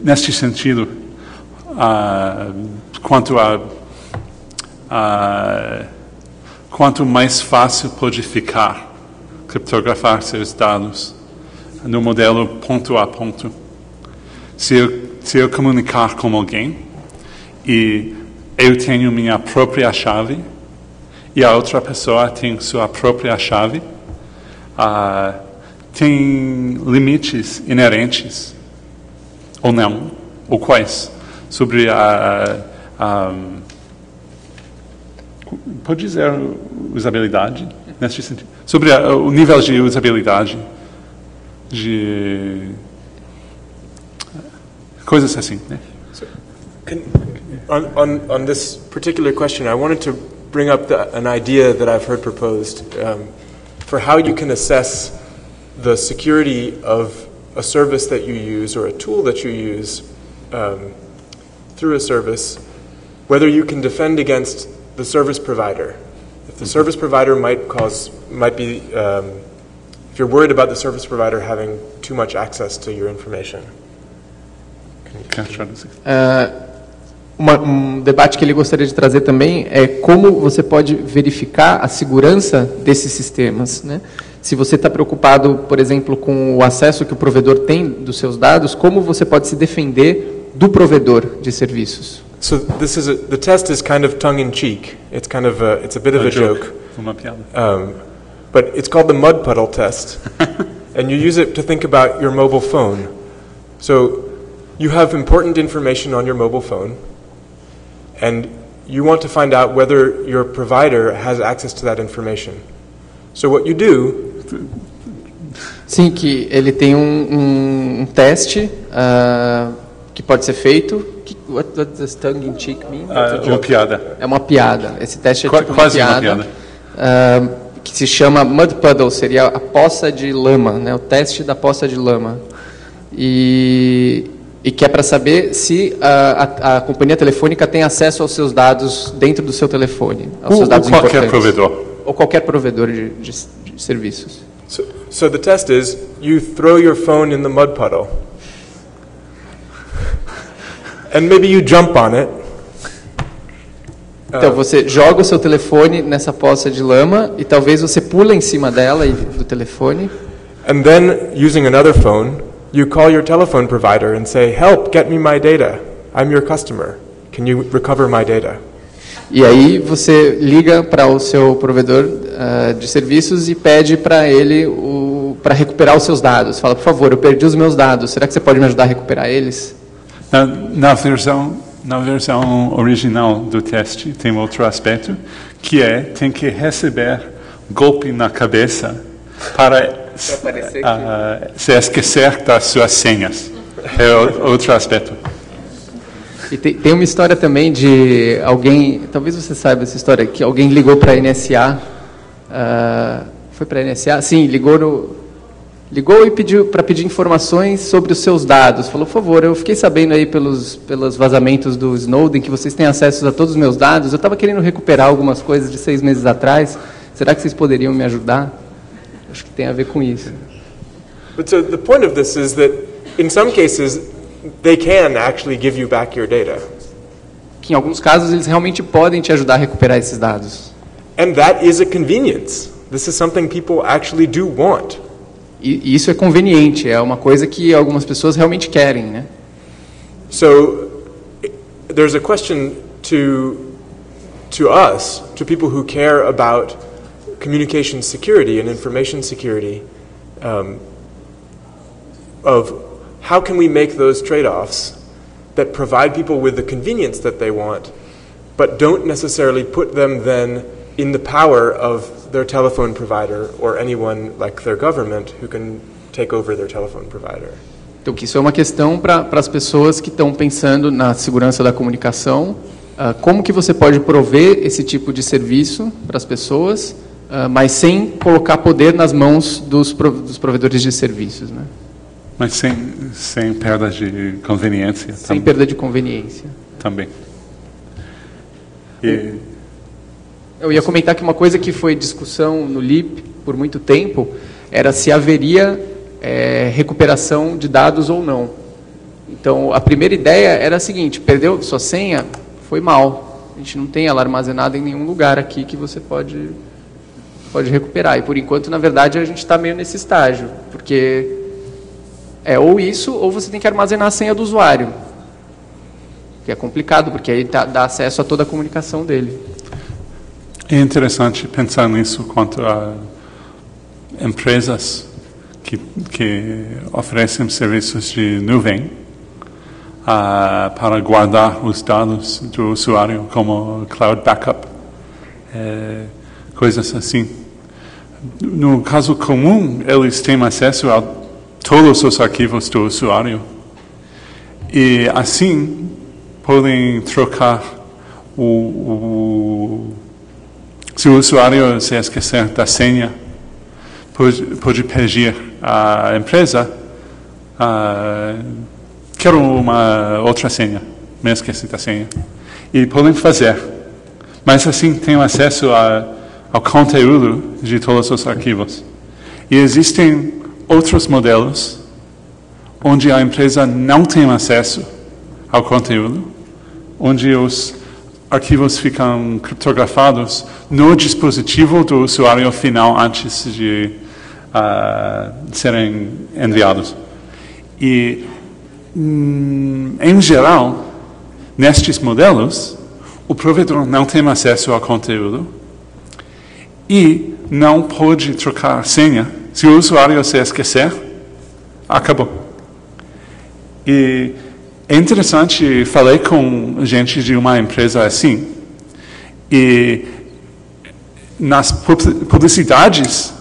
neste sentido, quanto mais fácil pode ficar criptografar seus dados no modelo ponto a ponto. Se eu comunicar com alguém e eu tenho minha própria chave e a outra pessoa tem sua própria chave, tem limites inerentes ou não, ou quais, sobre pode dizer usabilidade neste sentido, sobre o nível de usabilidade de coisas assim, né? So, on this particular question, I wanted to bring up an idea that I've heard proposed for how you can assess the security of a service that you use or a tool that you use through a service, whether you can defend against the service provider. If the service provider might be if you're worried about the service provider having too much access to your information. Um debate que ele gostaria de trazer também é como você pode verificar a segurança desses sistemas, né? Se você está preocupado, por exemplo, com o acesso que o provedor tem dos seus dados, como você pode se defender do provedor de serviços? So the test is kind of tongue-in-cheek. It's kind of it's a bit of a joke. Uma piada. But it's called the mud puddle test, and you use it to think about your mobile phone. So you have important information on your mobile phone, and you want to find out whether your provider has access to that information. So what you do... Sim, que ele tem um teste que pode ser feito. What does tongue-in-cheek mean? Uma piada. É uma piada. Esse teste é tipo quase uma piada. Que se chama mud puddle, seria a poça de lama, né? O teste da poça de lama. E que é para saber se a companhia telefônica tem acesso aos seus dados dentro do seu telefone, aos seus dados importantes. Qualquer provedor. Ou qualquer provedor de serviços. So the test is, you throw your phone in the mud puddle. And maybe you jump on it. Então você joga o seu telefone nessa poça de lama e talvez você pula em cima dela do telefone. And then, using another phone, you call your telephone provider and say, "Help, get me my data. I'm your customer. Can you recover my data?" E aí você liga para o seu provedor de serviços e pede para ele para recuperar os seus dados. Fala, por favor, eu perdi os meus dados. Será que você pode me ajudar a recuperar eles? Na versão original do teste tem outro aspecto, que tem que receber golpe na cabeça para se esquecer das suas senhas. É outro aspecto. E tem uma história também de alguém, talvez você saiba essa história, que alguém ligou para a NSA. Foi para a NSA? Sim, ligou e pediu para pedir informações sobre os seus dados. Falou, por favor, eu fiquei sabendo aí pelos vazamentos do Snowden que vocês têm acesso a todos os meus dados. Eu estava querendo recuperar algumas coisas de 6 meses atrás. Será que vocês poderiam me ajudar? Acho que tem a ver com isso. But so the point of this is that in some cases they can actually give you back your data. Que em alguns casos eles realmente podem te ajudar a recuperar esses dados. And that is a convenience. This is something people actually do want. E isso é conveniente, é uma coisa que algumas pessoas realmente querem, né? So there's a question to us, to people who care about communication security and information security, of how can we make those trade-offs that provide people with the convenience that they want, but don't necessarily put them then in the power of their telephone provider or anyone like their government who can take over their telephone provider. Então, que isso é uma questão para as pessoas que estão pensando na segurança da comunicação. Como que você pode prover esse tipo de serviço para as pessoas, mas sem colocar poder nas mãos dos provedores de serviços, né? Mas sem perda de conveniência. Sem perda de conveniência. Também. Eu ia comentar que uma coisa que foi discussão no LIP por muito tempo era se haveria recuperação de dados ou não. Então, a primeira ideia era a seguinte: perdeu sua senha, foi mal. A gente não tem ela armazenada em nenhum lugar aqui que você pode recuperar. E, por enquanto, na verdade, a gente está meio nesse estágio, porque ou isso, ou você tem que armazenar a senha do usuário, que é complicado, porque aí dá acesso a toda a comunicação dele. É interessante pensar nisso quanto a empresas que oferecem serviços de nuvem para guardar os dados do usuário, como cloud backup, coisas assim. No caso comum, eles têm acesso a todos os arquivos do usuário e assim podem trocar se o usuário se esquecer da senha, pode pedir à empresa, quero uma outra senha, me esqueci da senha. E podem fazer. Mas assim tem acesso ao conteúdo de todos os arquivos. E existem outros modelos onde a empresa não tem acesso ao conteúdo, onde os arquivos ficam criptografados no dispositivo do usuário final antes de serem enviados. E, em geral, nestes modelos, o provedor não tem acesso ao conteúdo e não pode trocar senha. Se o usuário se esquecer, acabou. E é interessante, falei com gente de uma empresa assim, e nas publicidades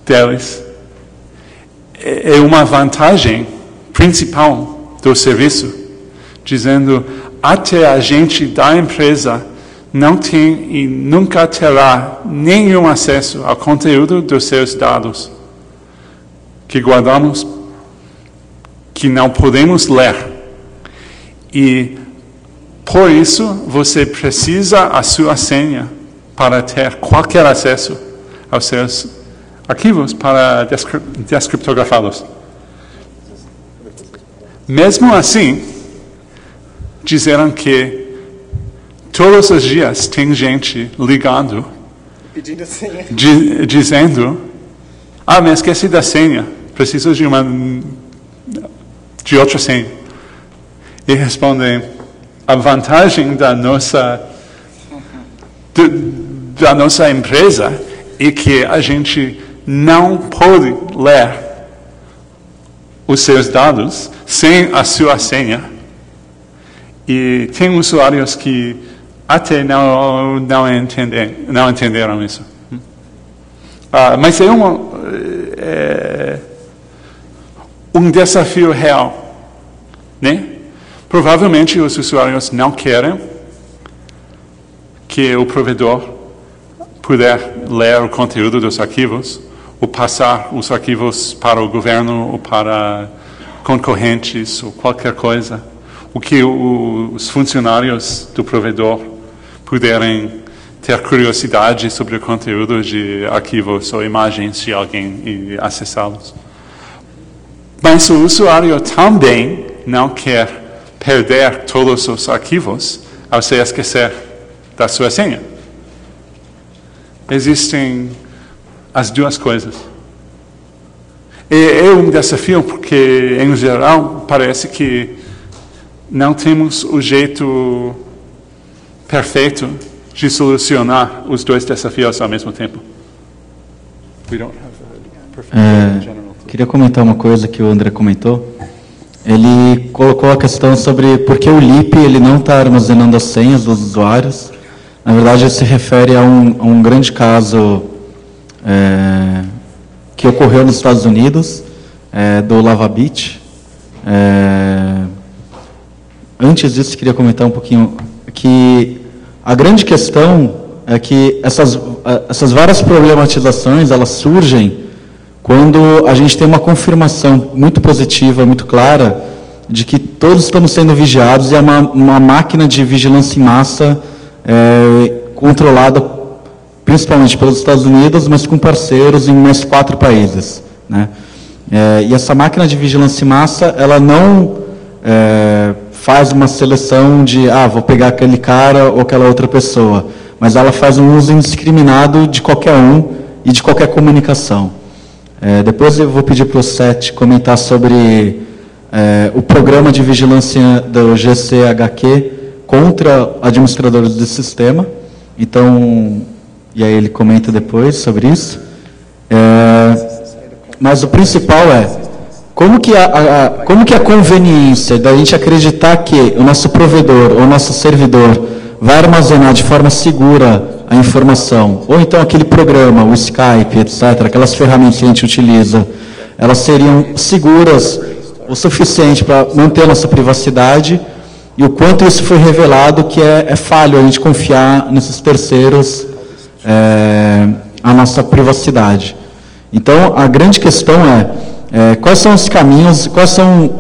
deles, é uma vantagem principal do serviço, dizendo até a gente da empresa não tem e nunca terá nenhum acesso ao conteúdo dos seus dados que guardamos, que não podemos ler. E por isso você precisa a sua senha para ter qualquer acesso aos seus arquivos para descriptografá-los. Mesmo assim, disseram que todos os dias tem gente ligando, pedindo a senha, dizendo: me esqueci da senha, preciso de outra senha. E respondem: a vantagem da nossa empresa é que a gente não pode ler os seus dados sem a sua senha. E tem usuários que até não entenderam isso. Mas é um desafio real, né? Provavelmente os usuários não querem que o provedor puder ler o conteúdo dos arquivos ou passar os arquivos para o governo ou para concorrentes ou qualquer coisa. O que os funcionários do provedor puderem ter curiosidade sobre o conteúdo de arquivos ou imagens de alguém e acessá-los. Mas o usuário também não quer perder todos os arquivos ao se esquecer da sua senha. Existem as duas coisas. É um desafio porque, em geral, parece que não temos o jeito perfeito de solucionar os dois desafios ao mesmo tempo. Queria comentar uma coisa que o André comentou. Ele colocou a questão sobre por que o LIP ele não está armazenando as senhas dos usuários. Na verdade, ele se refere a um grande caso que ocorreu nos Estados Unidos, do Lavabit. Antes disso, queria comentar um pouquinho que a grande questão é que essas várias problematizações, elas surgem quando a gente tem uma confirmação muito positiva, muito clara, de que todos estamos sendo vigiados e é uma máquina de vigilância em massa controlada principalmente pelos Estados Unidos, mas com parceiros em mais 4 países, né? E essa máquina de vigilância em massa, ela não faz uma seleção de, vou pegar aquele cara ou aquela outra pessoa, mas ela faz um uso indiscriminado de qualquer um e de qualquer comunicação. Depois eu vou pedir para o Seth comentar sobre o programa de vigilância do GCHQ contra administradores do sistema. Então, e aí ele comenta depois sobre isso. Mas o principal como que a conveniência da gente acreditar que o nosso provedor ou o nosso servidor vai armazenar de forma segura a informação, ou então aquele programa, o Skype, etc., aquelas ferramentas que a gente utiliza, elas seriam seguras o suficiente para manter a nossa privacidade, e o quanto isso foi revelado que é falho a gente confiar nesses terceiros a nossa privacidade. Então, a grande questão quais são os caminhos, quais são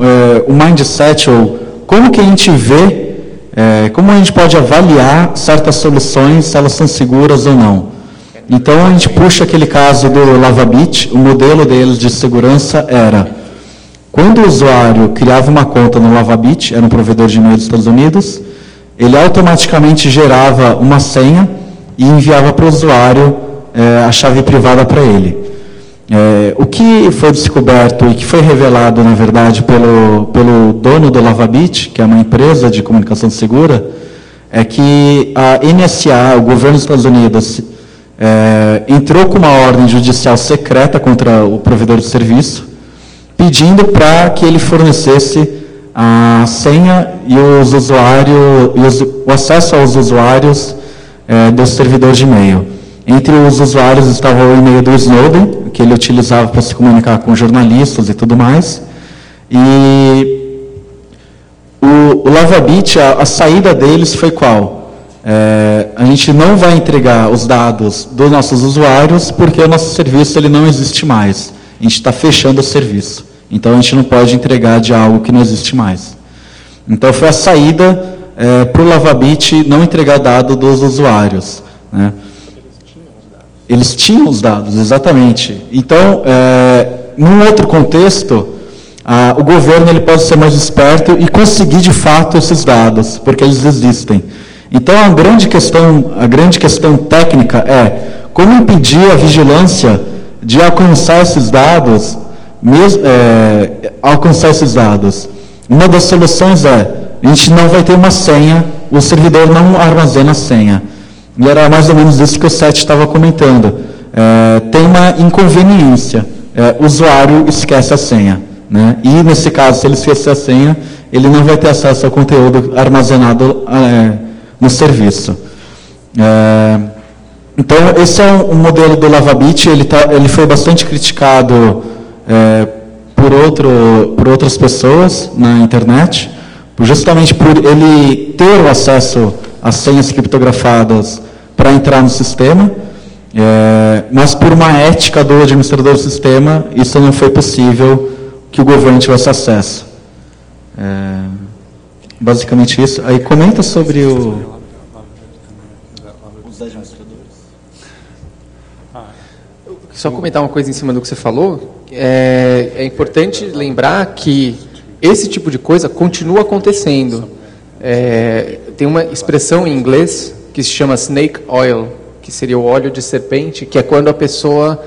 o mindset, ou como que a gente vê, como a gente pode avaliar certas soluções, se elas são seguras ou não. Então, a gente puxa aquele caso do Lavabit, o modelo deles de segurança era, quando o usuário criava uma conta no Lavabit, era um provedor de e-mail dos Estados Unidos, ele automaticamente gerava uma senha e enviava para o usuário a chave privada para ele. O que foi descoberto e que foi revelado, na verdade, pelo dono do Lavabit, que é uma empresa de comunicação segura, é que a NSA, o governo dos Estados Unidos, entrou com uma ordem judicial secreta contra o provedor de serviço, pedindo para que ele fornecesse a senha e os usuários, o acesso aos usuários do servidor de e-mail. Entre os usuários estava o e-mail do Snowden, que ele utilizava para se comunicar com jornalistas e tudo mais. E o Lavabit, a saída deles foi qual? A gente não vai entregar os dados dos nossos usuários porque o nosso serviço ele não existe mais. A gente está fechando o serviço. Então, a gente não pode entregar de algo que não existe mais. Então, foi a saída para o Lavabit não entregar dado dos usuários, né? Eles tinham os dados, exatamente. Então, num outro contexto, o governo ele pode ser mais esperto e conseguir, de fato, esses dados, porque eles existem. Então, a grande questão técnica é como impedir a vigilância de alcançar esses dados, Uma das soluções a gente não vai ter uma senha, o servidor não armazena a senha. E era mais ou menos isso que o Seth estava comentando. Tem uma inconveniência. O usuário esquece a senha, né? E, nesse caso, se ele esquecer a senha, ele não vai ter acesso ao conteúdo armazenado no serviço. Então, esse é um modelo do Lavabit. Ele foi bastante criticado por outras pessoas na internet, justamente por ele ter o acesso às senhas criptografadas para entrar no sistema, mas por uma ética do administrador do sistema, isso não foi possível que o governo tivesse acesso. Basicamente isso. Aí comenta sobre os administradores. Só comentar uma coisa em cima do que você falou. É importante lembrar que esse tipo de coisa continua acontecendo. Tem uma expressão em inglês que se chama snake oil, que seria o óleo de serpente, que é quando a pessoa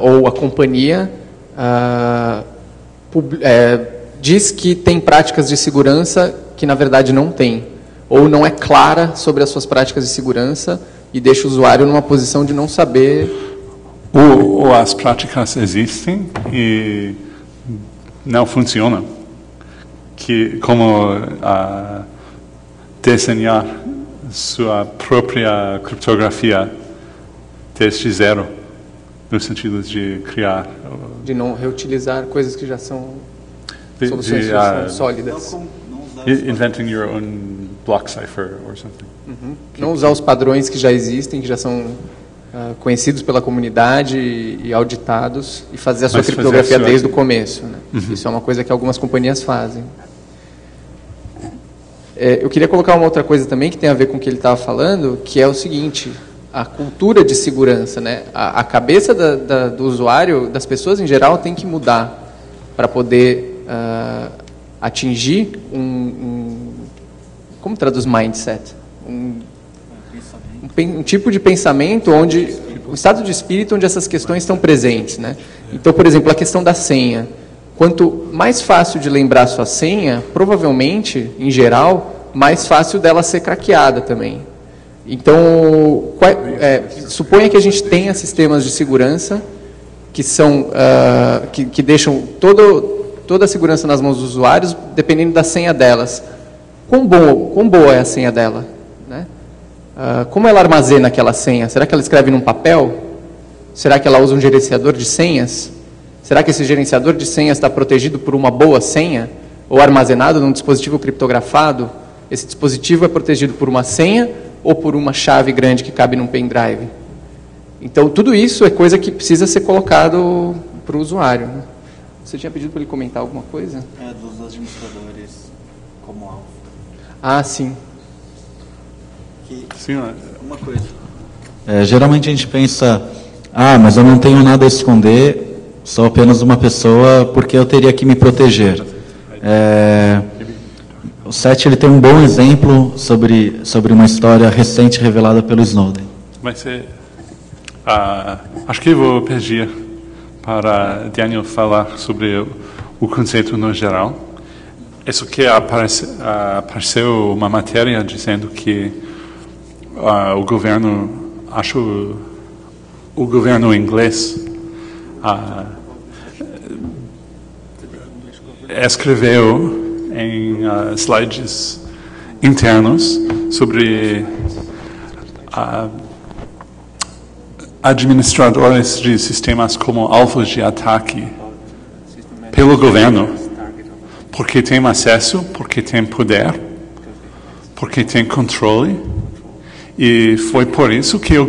ou a companhia diz que tem práticas de segurança que na verdade não tem, ou não é clara sobre as suas práticas de segurança e deixa o usuário numa posição de não saber. Ou as práticas existem e não funcionam, como desenhar sua própria criptografia desde zero, no sentido de criar... De não reutilizar coisas que já são soluções sólidas. Inventing your own block cipher or something. Não usar os padrões que já existem, que já são conhecidos pela comunidade e auditados, e fazer a sua criptografia desde o começo. Né? Isso é uma coisa que algumas companhias fazem. Eu queria colocar uma outra coisa também que tem a ver com o que ele estava falando, que é o seguinte: a cultura de segurança, né? A cabeça do usuário, das pessoas em geral, tem que mudar para poder atingir como traduz mindset? Um tipo de pensamento onde um estado de espírito onde essas questões estão presentes, né? Então, por exemplo, a questão da senha. Quanto mais fácil de lembrar sua senha, provavelmente, em geral, mais fácil dela ser craqueada também. Então, suponha que a gente tenha sistemas de segurança que são que deixam toda a segurança nas mãos dos usuários, dependendo da senha delas. Quão boa é a senha dela? Né? Como ela armazena aquela senha? Será que ela escreve num papel? Será que ela usa um gerenciador de senhas? Será que esse gerenciador de senhas está protegido por uma boa senha? Ou armazenado num dispositivo criptografado? Esse dispositivo é protegido por uma senha ou por uma chave grande que cabe num pendrive? Então, tudo isso é coisa que precisa ser colocado para o usuário. Né? Você tinha pedido para ele comentar alguma coisa? Dos administradores como alvo. Ah, sim. Sim, uma coisa. Geralmente a gente pensa, mas eu não tenho nada a esconder, sou apenas uma pessoa, porque eu teria que me proteger. O Seth ele tem um bom exemplo sobre uma história recente revelada pelo Snowden. Mas acho que eu vou pedir para Daniel falar sobre o conceito no geral. Isso que apareceu uma matéria dizendo que o governo inglês escreveu em slides internos sobre administradores de sistemas como alvos de ataque pelo governo, porque tem acesso, porque tem poder, porque tem controle, e foi por isso que o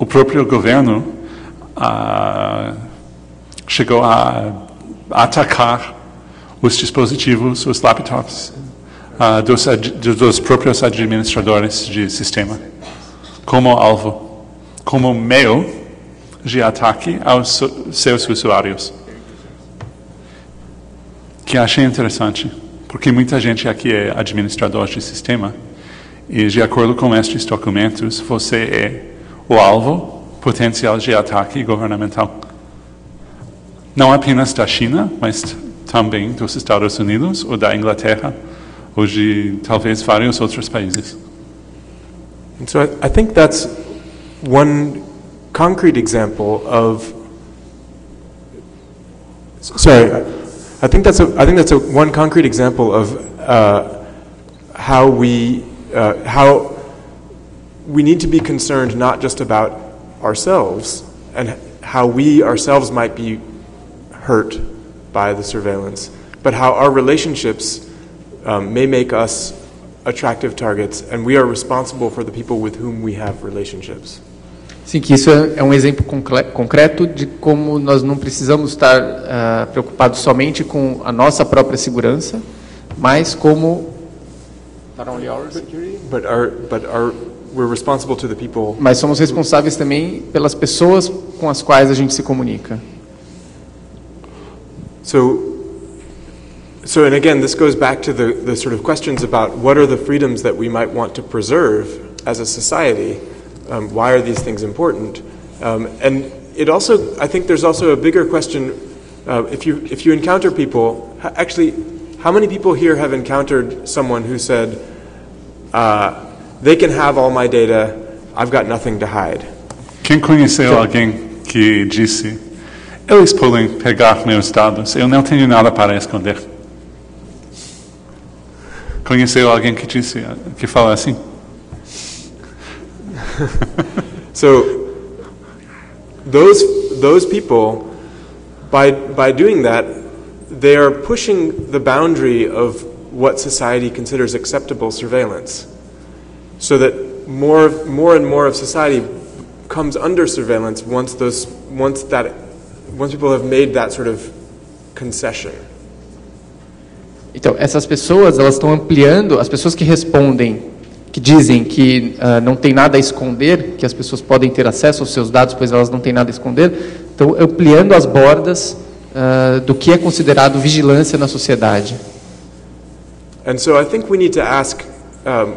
próprio governo, chegou a atacar os dispositivos, os laptops dos próprios administradores de sistema, como alvo, como meio de ataque aos seus usuários. Que achei interessante, porque muita gente aqui é administrador de sistema, e de acordo com estes documentos, você é o alvo potencial de ataque governamental. Não apenas da China, mas também dos Estados Unidos, ou da Inglaterra, ou de talvez vários outros países. And so I think that's one concrete example of. Sorry, I think that's one concrete example of how we need to be concerned not just about ourselves and how we ourselves might be hurt by the surveillance, but how our relationships may make us attractive targets, and we are responsible for the people with whom we have relationships. Sim, que isso é um exemplo concreto de como nós não precisamos estar preocupados somente com a nossa própria segurança, mas como we're responsible to the people. Mas somos responsáveis também pelas pessoas com as quais a gente se comunica. So, and again, this goes back to the sort of questions about what are the freedoms that we might want to preserve as a society. Why are these things important? And I think there's also a bigger question. If you encounter people, actually, how many people here have encountered someone who said, they can have all my data, I've got nothing to hide? Quem conheceu alguém que disse, eles podem pegar meus dados, eu não tenho nada para esconder? Conheceu alguém que disse, que fala assim? So those people, by doing that, they are pushing the boundary of what society considers acceptable surveillance, so that more and more of society comes under surveillance once people have made that sort of concession. Então, essas pessoas, elas estão ampliando, as pessoas que respondem, que dizem que não tem nada a esconder, que as pessoas podem ter acesso aos seus dados, pois elas não têm nada a esconder, estão ampliando as bordas do que é considerado vigilância na sociedade. And so I think we need to ask,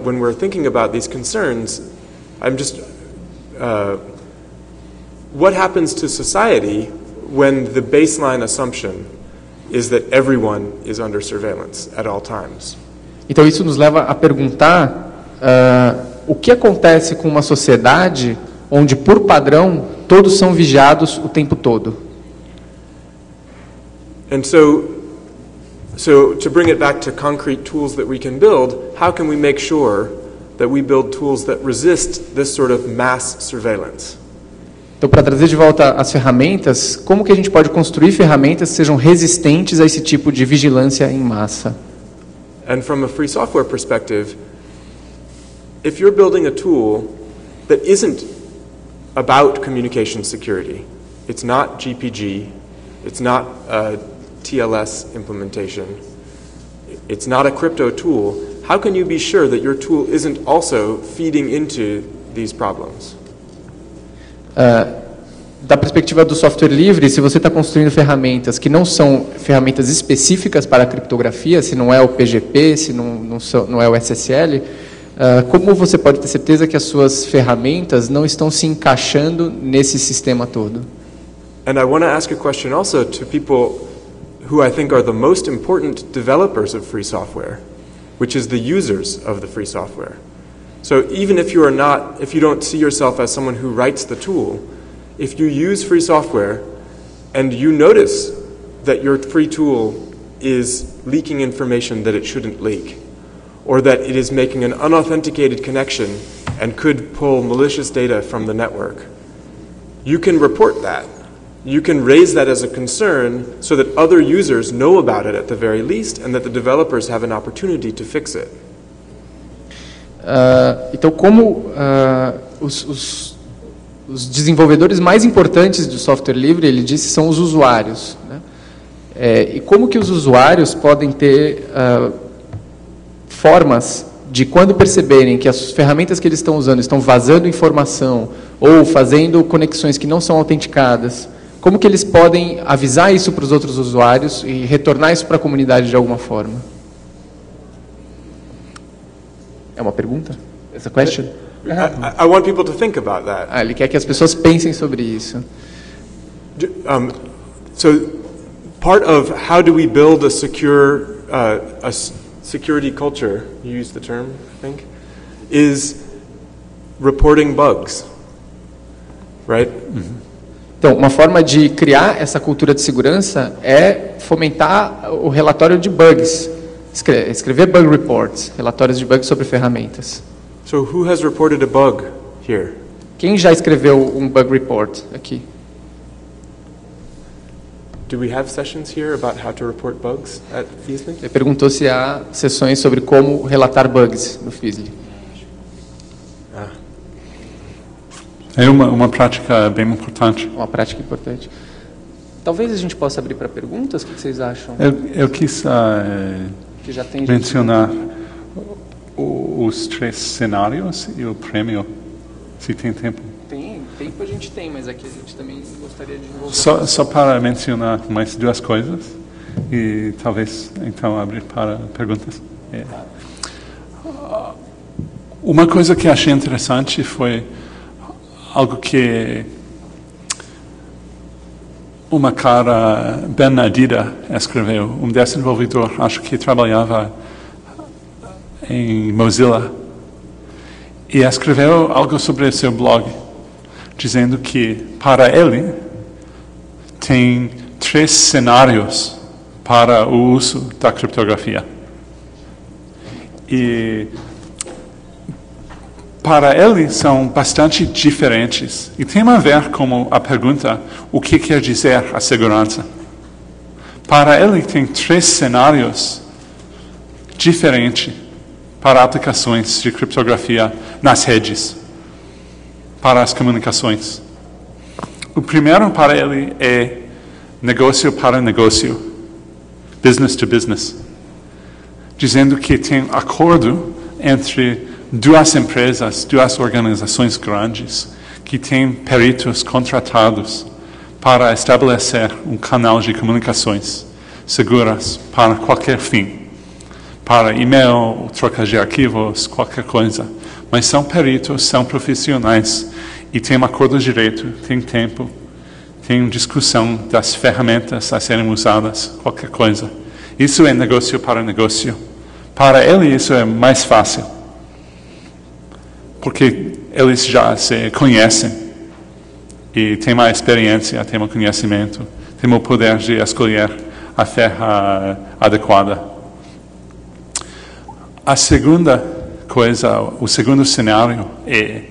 when we're thinking about these concerns, what happens to society when the baseline assumption is that everyone is under surveillance at all times? Então isso nos leva a perguntar o que acontece com uma sociedade onde, por padrão, todos são vigiados o tempo todo. And so to bring it back to concrete tools that we can build, how can we make sure that we build tools that resist this sort of mass surveillance? Então, para trazer de volta as ferramentas, como que a gente pode construir ferramentas que sejam resistentes a esse tipo de vigilância em massa? And from a free software perspective, if you're building a tool that isn't about communication security, it's not GPG, it's not a TLS implementation, it's not a crypto tool, how can you be sure that your tool isn't also feeding into these problems? Da perspectiva do software livre, se você está construindo ferramentas que não são ferramentas específicas para a criptografia, se não é o PGP, se não é o SSL, como você pode ter certeza que as suas ferramentas não estão se encaixando nesse sistema todo? And I want to ask a question also to people who I think are the most important developers of free software, which is the users of the free software. So even if you don't see yourself as someone who writes the tool, if you use free software and you notice that your free tool is leaking information that it shouldn't leak, or that it is making an unauthenticated connection and could pull malicious data from the network, you can report that. You can raise that as a concern so that other users know about it at the very least and that the developers have an opportunity to fix it. Então, como os desenvolvedores mais importantes do software livre, ele disse, são os usuários, né? E como que os usuários podem ter formas de, quando perceberem que as ferramentas que eles estão usando estão vazando informação ou fazendo conexões que não são autenticadas, como que eles podem avisar isso para os outros usuários e retornar isso para a comunidade de alguma forma? É uma pergunta? Essa question? I want people to think about that. Ele quer que as pessoas pensem sobre isso. So part of how do we build a secure security culture, you used the term, I think, is reporting bugs, right? Mm-hmm. Então, uma forma de criar essa cultura de segurança é fomentar o relatório de bugs, escrever bug reports, relatórios de bugs sobre ferramentas. So who has reported a bug here? Quem já escreveu um bug report aqui? Do we have sessions here about how to report bugs at Feasly? Ele perguntou se há sessões sobre como relatar bugs no Feasly. É uma prática bem importante. Uma prática importante. Talvez a gente possa abrir para perguntas, o que vocês acham? Eu quis que já tem mencionar os 3 cenários e o prêmio, se tem tempo. Tempo a gente tem, mas aqui a gente também gostaria de desenvolver. Só para mencionar mais 2 coisas e talvez então abrir para perguntas. Uma coisa que achei interessante foi algo que uma cara Benedita escreveu, desenvolvedor, acho que trabalhava em Mozilla, e escreveu algo sobre seu blog, dizendo que, para ele, tem 3 cenários para o uso da criptografia. E para ele são bastante diferentes. E tem a ver com a pergunta, o que quer dizer a segurança? Para ele tem 3 cenários diferentes para aplicações de criptografia nas redes, para as comunicações. O primeiro para ele é negócio para negócio, business to business, dizendo que tem acordo entre 2 empresas, 2 organizações grandes, que têm peritos contratados para estabelecer um canal de comunicações seguras para qualquer fim, para e-mail, troca de arquivos, qualquer coisa. Mas são peritos, são profissionais, e tem acordo de direito, tem tempo, tem discussão das ferramentas a serem usadas, qualquer coisa. Isso é negócio para negócio. Para ele isso é mais fácil, porque eles já se conhecem e têm uma experiência, têm um conhecimento, têm o poder de escolher a ferramenta adequada. A segunda coisa, o segundo cenário é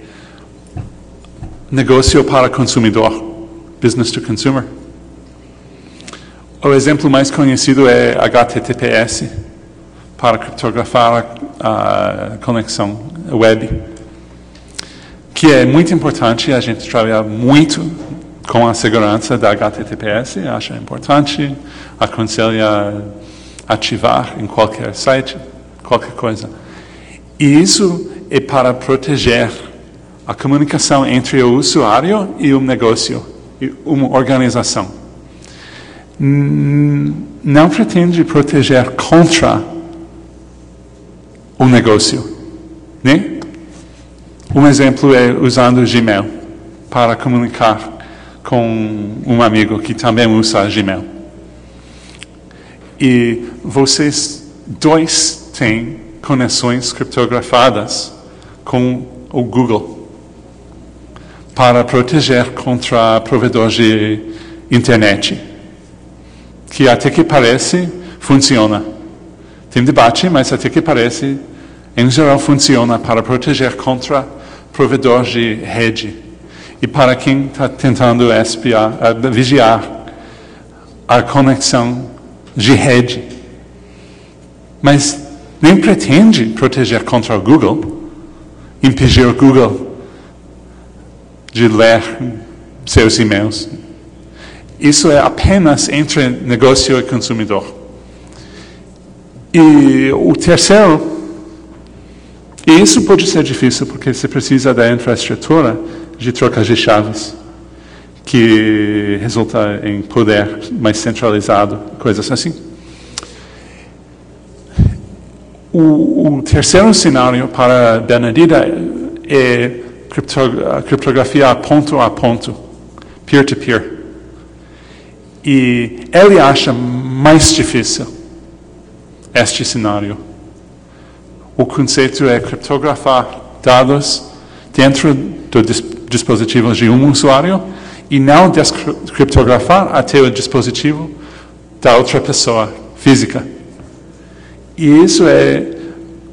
negócio para consumidor, business to consumer. O exemplo mais conhecido é HTTPS, para criptografar a conexão web, que é muito importante. A gente trabalha muito com a segurança da HTTPS, acha importante, aconselha ativar em qualquer site, qualquer coisa. E isso é para proteger a comunicação entre o usuário e o negócio, e uma organização. Não pretende proteger contra o negócio, né? Um exemplo é usando o Gmail para comunicar com um amigo que também usa Gmail. E vocês 2 têm conexões criptografadas com o Google para proteger contra provedores de internet, que até que parece funciona. Tem debate, mas até que parece, em geral, funciona para proteger contra provedores de rede e para quem está tentando vigiar a conexão de rede. Mas nem pretende proteger contra o Google, impedir o Google de ler seus e-mails. Isso é apenas entre negócio e consumidor. E o terceiro, e isso pode ser difícil porque você precisa da infraestrutura de troca de chaves, que resulta em poder mais centralizado, coisas assim. O terceiro cenário para Benedita é a criptografia ponto a ponto, peer-to-peer. E ele acha mais difícil este cenário. O conceito é criptografar dados dentro do dispositivo de um usuário e não descriptografar até o dispositivo da outra pessoa física. E isso é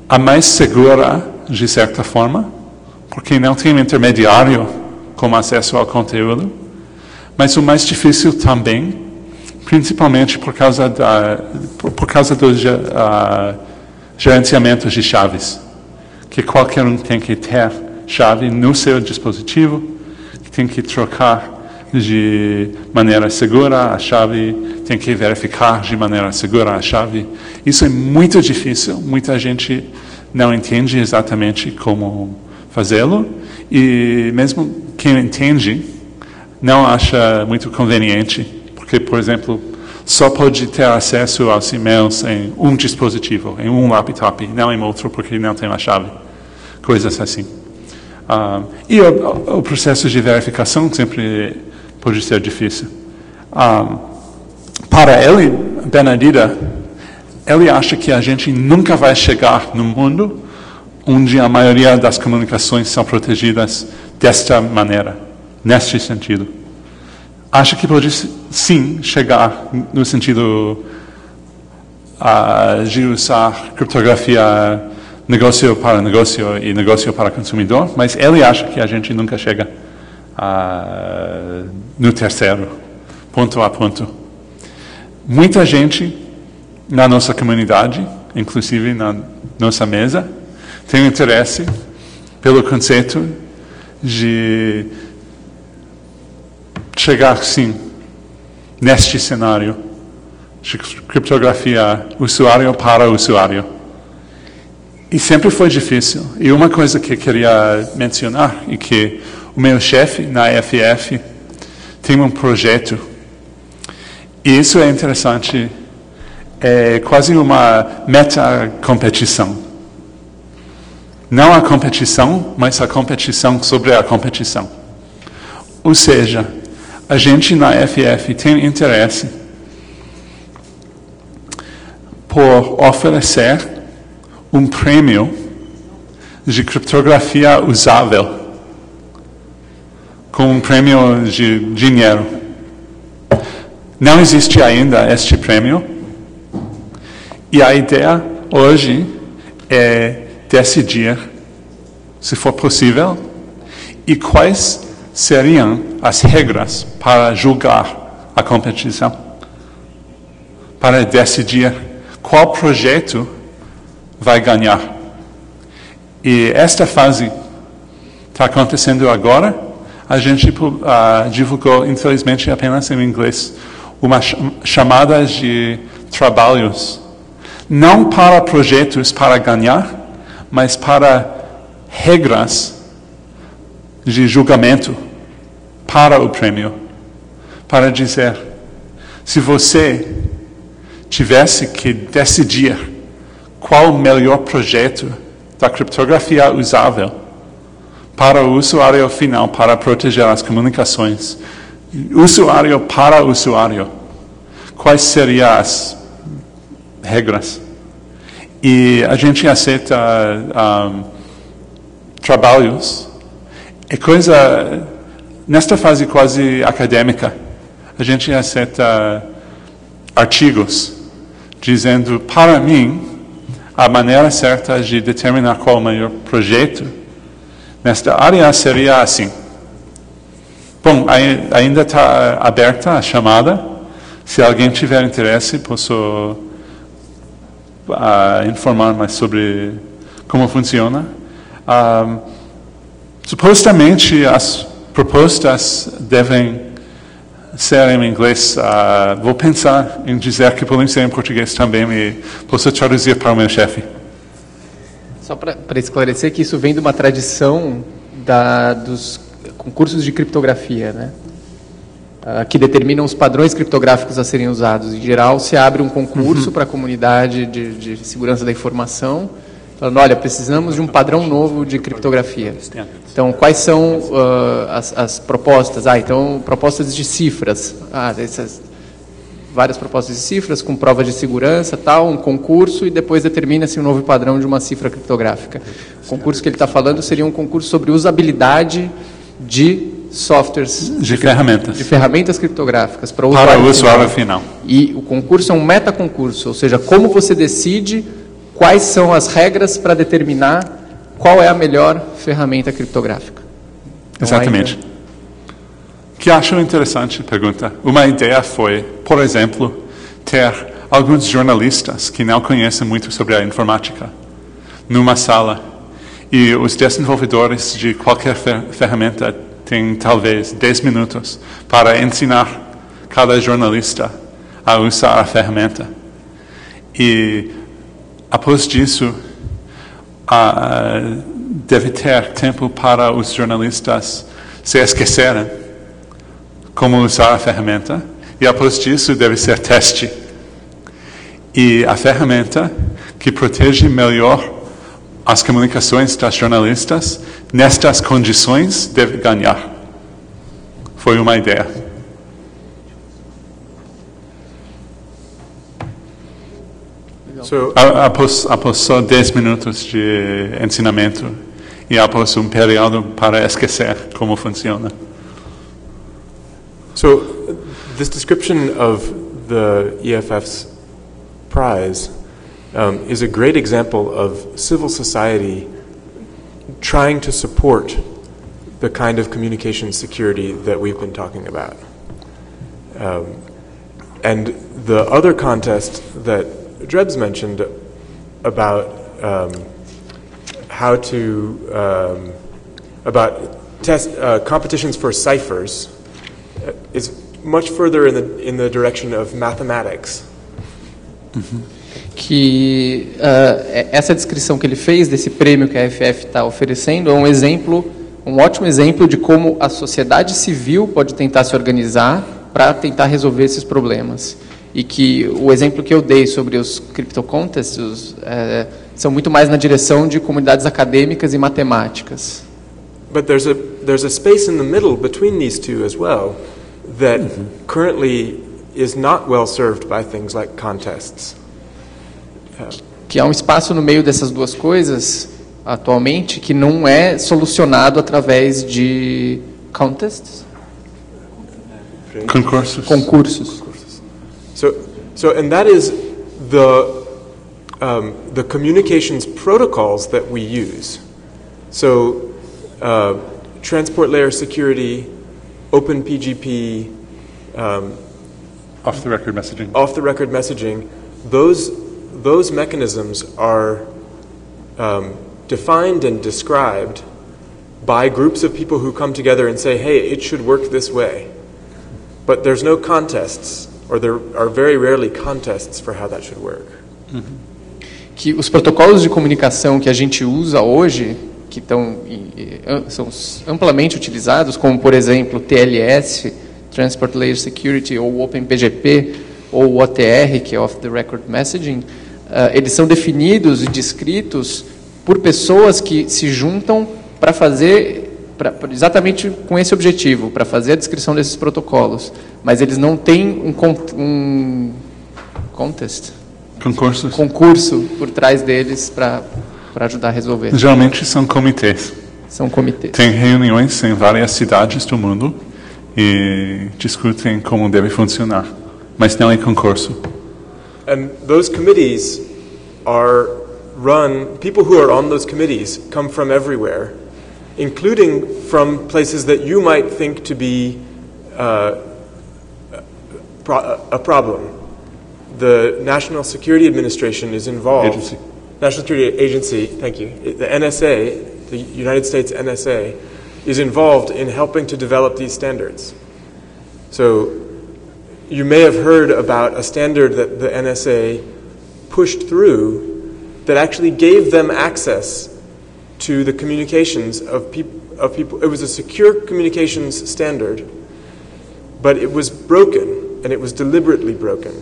a mais segura, de certa forma, porque não tem intermediário com acesso ao conteúdo, mas o mais difícil também, principalmente por causa do gerenciamento de chaves, que qualquer um tem que ter chave no seu dispositivo, que tem que trocar de maneira segura a chave, tem que verificar de maneira segura a chave. Isso é muito difícil, muita gente não entende exatamente como fazê-lo, e mesmo quem entende não acha muito conveniente, porque, por exemplo, só pode ter acesso aos e-mails em um dispositivo, em um laptop, não em outro, porque não tem a chave. Coisas assim. E o processo de verificação sempre pode ser difícil. Para ele, Benedita, ele acha que a gente nunca vai chegar no mundo onde a maioria das comunicações são protegidas desta maneira, neste sentido. Acha que pode sim chegar no sentido de usar criptografia negócio para negócio e negócio para consumidor, mas ele acha que a gente nunca chega no terceiro, ponto a ponto. Muita gente na nossa comunidade, inclusive na nossa mesa, tem interesse pelo conceito de chegar, sim, neste cenário de criptografia usuário para usuário. E sempre foi difícil. E uma coisa que eu queria mencionar é que o meu chefe na FF tem um projeto. E isso é interessante. É quase uma meta-competição. Não a competição, mas a competição sobre a competição. Ou seja, a gente na FF tem interesse por oferecer um prêmio de criptografia usável, com um prêmio de dinheiro. Não existe ainda este prêmio. E a ideia hoje é decidir, se for possível, e quais seriam as regras para julgar a competição, para decidir qual projeto vai ganhar. E esta fase está acontecendo agora. A gente divulgou, infelizmente, apenas em inglês, uma chamada de trabalhos. Não para projetos para ganhar, mas para regras de julgamento para o prêmio. Para dizer, se você tivesse que decidir qual o melhor projeto da criptografia usável para o usuário final, para proteger as comunicações, usuário para usuário, quais seriam as regras? E a gente aceita trabalhos. É coisa, nesta fase quase acadêmica, a gente aceita artigos dizendo, para mim, a maneira certa de determinar qual o melhor projeto nesta área seria assim. Bom, ainda está aberta a chamada. Se alguém tiver interesse, posso informar mais sobre como funciona. Supostamente as propostas devem ser em inglês. Vou pensar em dizer que podem ser em português também e posso traduzir para o meu chefe. Só para esclarecer que isso vem de uma tradição dos concursos de criptografia, né? Que determinam os padrões criptográficos a serem usados. Em geral, se abre um concurso para a comunidade de segurança da informação, falando, olha, precisamos de um padrão novo de criptografia. Então, quais são as propostas? Então, propostas de cifras. Essas várias propostas de cifras com provas de segurança, um concurso, e depois determina-se um novo padrão de uma cifra criptográfica. O concurso que ele está falando seria um concurso sobre usabilidade de softwares, de ferramentas criptográficas para o usuário final. E o concurso é um metaconcurso, ou seja, como você decide quais são as regras para determinar qual é a melhor ferramenta criptográfica. Então, exatamente. Que acho interessante pergunta. Uma ideia foi, por exemplo, ter alguns jornalistas que não conhecem muito sobre a informática numa sala, e os desenvolvedores de qualquer ferramenta têm talvez 10 minutos para ensinar cada jornalista a usar a ferramenta. E após disso, deve ter tempo para os jornalistas se esquecerem como usar a ferramenta, e após disso deve ser teste. E a ferramenta que protege melhor as comunicações das jornalistas nestas condições deve ganhar. Foi uma ideia. Após só 10 minutos de ensinamento e após período para esquecer como funciona. So, this description of the EFF's prize is a great example of civil society trying to support the kind of communication security that we've been talking about. And the other contest that Drebs mentioned about competitions for ciphers is much further in the direction of mathematics. Que essa descrição que ele fez desse prêmio que a EFF está oferecendo é um ótimo exemplo de como a sociedade civil pode tentar se organizar para tentar resolver esses problemas. E que o exemplo que eu dei sobre os cryptocontests são muito mais na direção de comunidades acadêmicas e matemáticas. But there's a space in the middle between these two as well that currently is not well served by things like contests. Que há um espaço no meio dessas duas coisas atualmente que não é solucionado através de contests, concursos. So and that is the communications protocols that we use. So transport layer security, OpenPGP, off-the-record messaging. Those mechanisms are defined and described by groups of people who come together and say, hey, it should work this way. But there's no contests, or there are very rarely contests for how that should work. Que os protocolos de comunicação que a gente usa hoje, que são amplamente utilizados, como, por exemplo, TLS, Transport Layer Security, ou OpenPGP, ou o OTR, que é Off the Record Messaging, eles são definidos e descritos por pessoas que se juntam para fazer, exatamente com esse objetivo, para fazer a descrição desses protocolos. Mas eles não têm um concurso por trás deles para ajudar a resolver. Geralmente são comitês. Tem reuniões em várias cidades do mundo e discutem como deve funcionar. Mas não é concurso. And those committees are run, people who are on those committees come from everywhere, including from places that you might think to be a problem. The National Security Administration is involved. National Security Agency, thank you. The NSA, the United States NSA, is involved in helping to develop these standards. So you may have heard about a standard that the NSA pushed through that actually gave them access to the communications of people. It was a secure communications standard, but it was broken, and it was deliberately broken.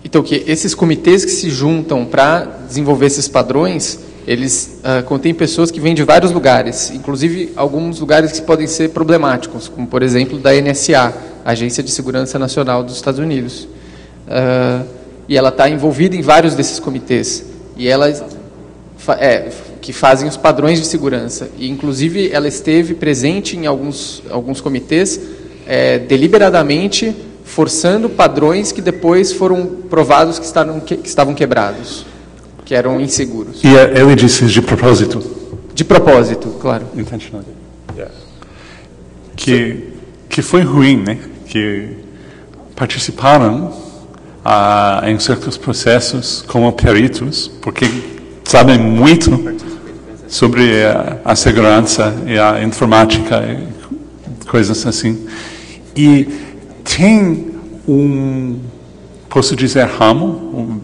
Então, que esses comitês que se juntam para desenvolver esses padrões, eles contêm pessoas que vêm de vários lugares, inclusive alguns lugares que podem ser problemáticos, como, por exemplo, da NSA, Agência de Segurança Nacional dos Estados Unidos. E ela está envolvida em vários desses comitês. E elas que fazem os padrões de segurança. E, inclusive, ela esteve presente em alguns comitês deliberadamente forçando padrões que depois foram provados que estavam quebrados, que eram inseguros. E ele disse de propósito? De propósito, claro. Intentional. Yeah. Que foi ruim, né? Que participaram em certos processos como peritos, porque sabem muito sobre a segurança e a informática e coisas assim. E tem posso dizer ramo,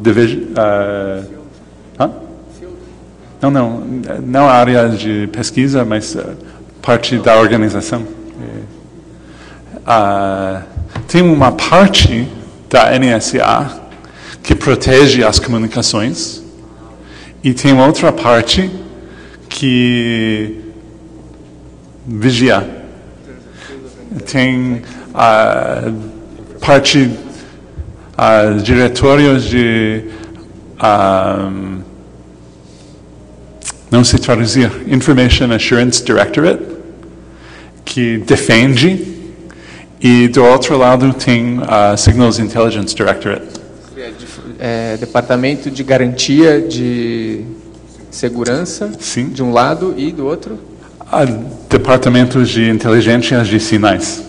não a área de pesquisa, mas parte da organização. Tem uma parte da NSA que protege as comunicações e tem outra parte que vigia. Tem a parte diretórios de... não sei traduzir, Information Assurance Directorate, que defende, e do outro lado tem Signals Intelligence Directorate. Departamento de Garantia de Segurança, Sim. De um lado, e do outro? Departamento de Inteligência de Sinais.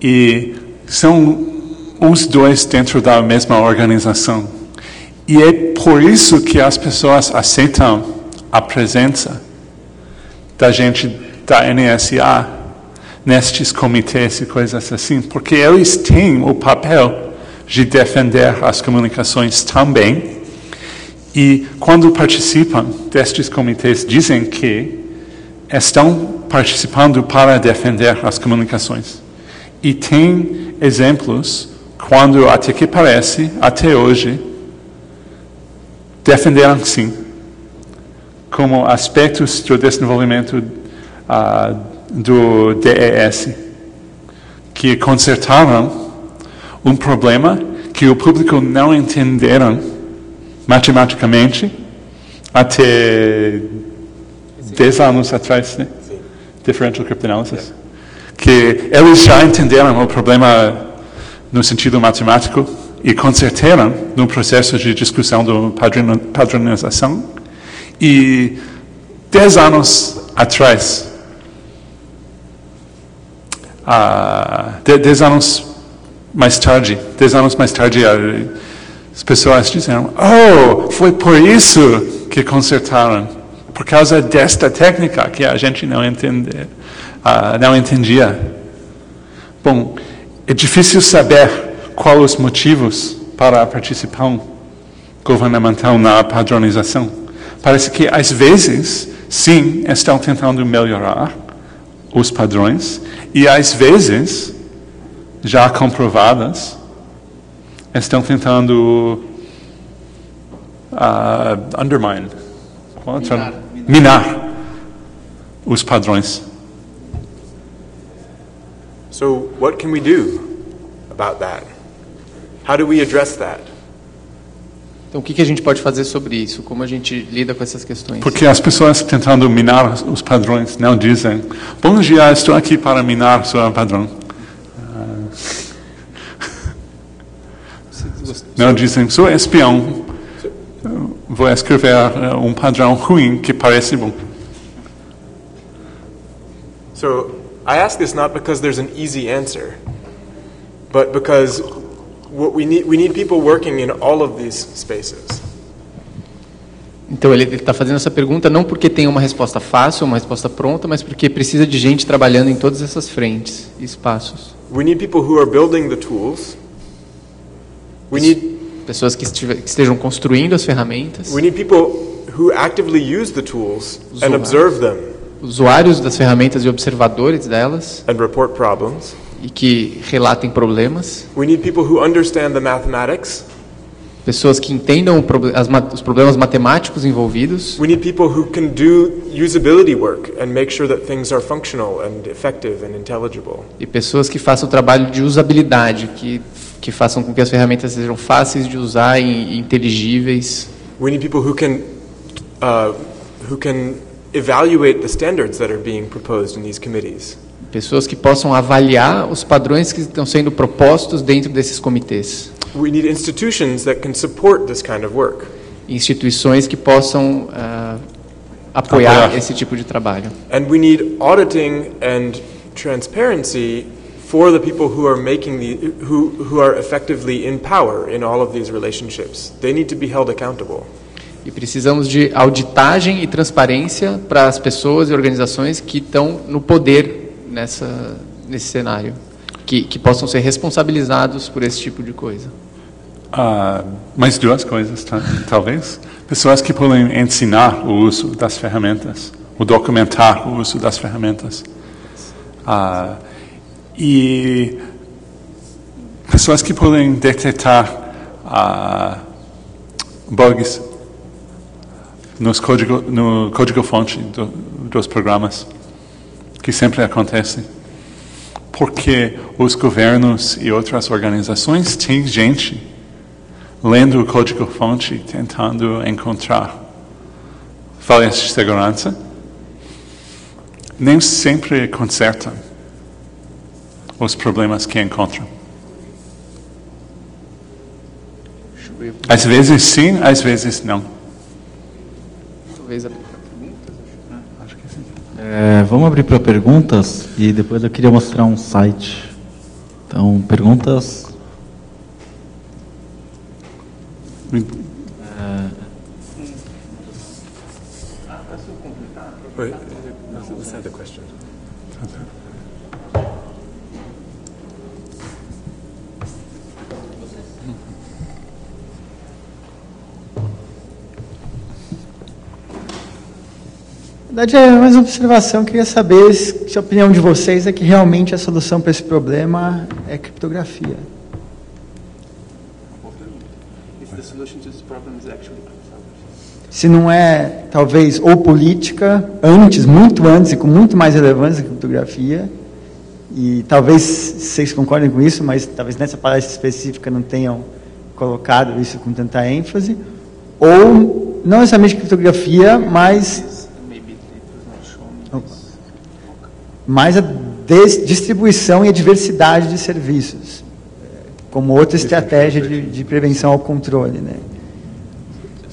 E são os dois dentro da mesma organização. E é por isso que as pessoas aceitam a presença da gente da NSA nestes comitês e coisas assim, porque eles têm o papel de defender as comunicações também. E quando participam destes comitês, dizem que estão participando para defender as comunicações. E tem exemplos, quando até que parece, até hoje, defenderam sim, como aspectos do desenvolvimento do DES, que consertaram um problema que o público não entenderam matematicamente até 10 anos atrás, né? Differential Cryptanalysis. Que eles já entenderam o problema no sentido matemático e consertaram no processo de discussão da padronização. E 10 anos atrás, 10 anos mais tarde, as pessoas disseram, foi por isso que consertaram, por causa desta técnica que a gente não entendia. Bom, é difícil saber quais os motivos para a participação governamental na padronização. Parece que, às vezes, sim, estão tentando melhorar os padrões, e, às vezes, já comprovadas, estão tentando minar os padrões. So what can we do about that? How do we address that? Então, o que a gente pode fazer sobre isso? Como a gente lida com essas questões? Porque as pessoas tentando minar os padrões não dizem, bom dia, estou aqui para minar seu padrão. Não dizem, sou espião, vou escrever um padrão ruim que parece bom. So I ask this not because there's an easy answer, but because what we need people working in all of these spaces. Então ele está fazendo essa pergunta não porque tem uma resposta fácil, uma resposta pronta, mas porque precisa de gente trabalhando em todas essas frentes e espaços. We need people who are building the tools. We need pessoas que estejam construindo as ferramentas. We need people who actively use the tools and observe them. Usuários das ferramentas e observadores delas. And report problems. E que relatem problemas. We need people who understand the mathematics. Pessoas que entendam os problemas matemáticos envolvidos. We need people who can do usability work and make sure that things are functional and effective and intelligible. E pessoas que façam o trabalho de usabilidade, que façam com que as ferramentas sejam fáceis de usar e inteligíveis. We need people who can evaluate the standards that are being proposed in these committees. Pessoas que possam avaliar os padrões que estão sendo propostos dentro desses comitês. We need institutions that can support this kind of work. Instituições que possam apoiar esse tipo de trabalho. And we need auditing and transparency for the people who are making who are effectively in power in all of these relationships. They need to be held accountable. E precisamos de auditagem e transparência para as pessoas e organizações que estão no poder nesse cenário, que possam ser responsabilizados por esse tipo de coisa. Mais duas coisas, talvez. Pessoas que podem ensinar o uso das ferramentas, ou documentar o uso das ferramentas. E pessoas que podem detectar bugs no código-fonte dos programas, que sempre acontece. porque os governos e outras organizações têm gente lendo o código-fonte, tentando encontrar falhas de segurança, nem sempre consertam os problemas que encontram. Às vezes sim, às vezes não. Talvez Acho que sim. Vamos abrir para perguntas e depois eu queria mostrar um site. Então, perguntas. Wait, let's have the question. Na verdade, é mais uma observação. Eu queria saber se a opinião de vocês é que realmente a solução para esse problema é criptografia. Se não é, talvez, ou política, muito antes e com muito mais relevância que a criptografia, e talvez vocês concordem com isso, mas talvez nessa palestra específica não tenham colocado isso com tanta ênfase, ou não necessariamente criptografia, mas a distribuição e a diversidade de serviços, como outra estratégia de prevenção ao controle, né?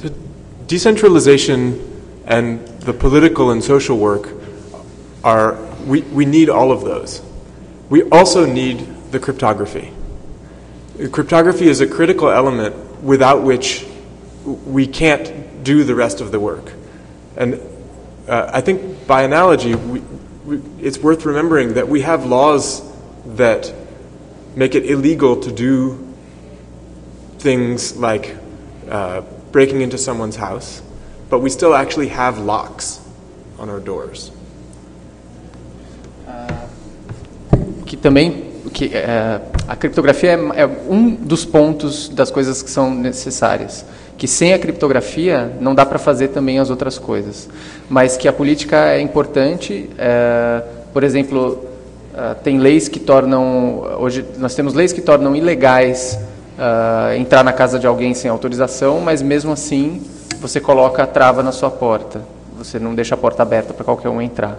So decentralization and the political and social work we need all of those. We also need the cryptography. Cryptography is a critical element without which we can't do the rest of the work. And I think by analogy, it's worth remembering that we have laws that make it illegal to do things like breaking into someone's house, but we still actually have locks on our doors. A criptografia é um dos pontos das coisas que são necessárias. Que sem a criptografia não dá para fazer também as outras coisas. Mas que a política é importante. Por exemplo, tem leis que tornam... Hoje nós temos leis que tornam ilegais entrar na casa de alguém sem autorização, mas mesmo assim você coloca a trava na sua porta. Você não deixa a porta aberta para qualquer um entrar.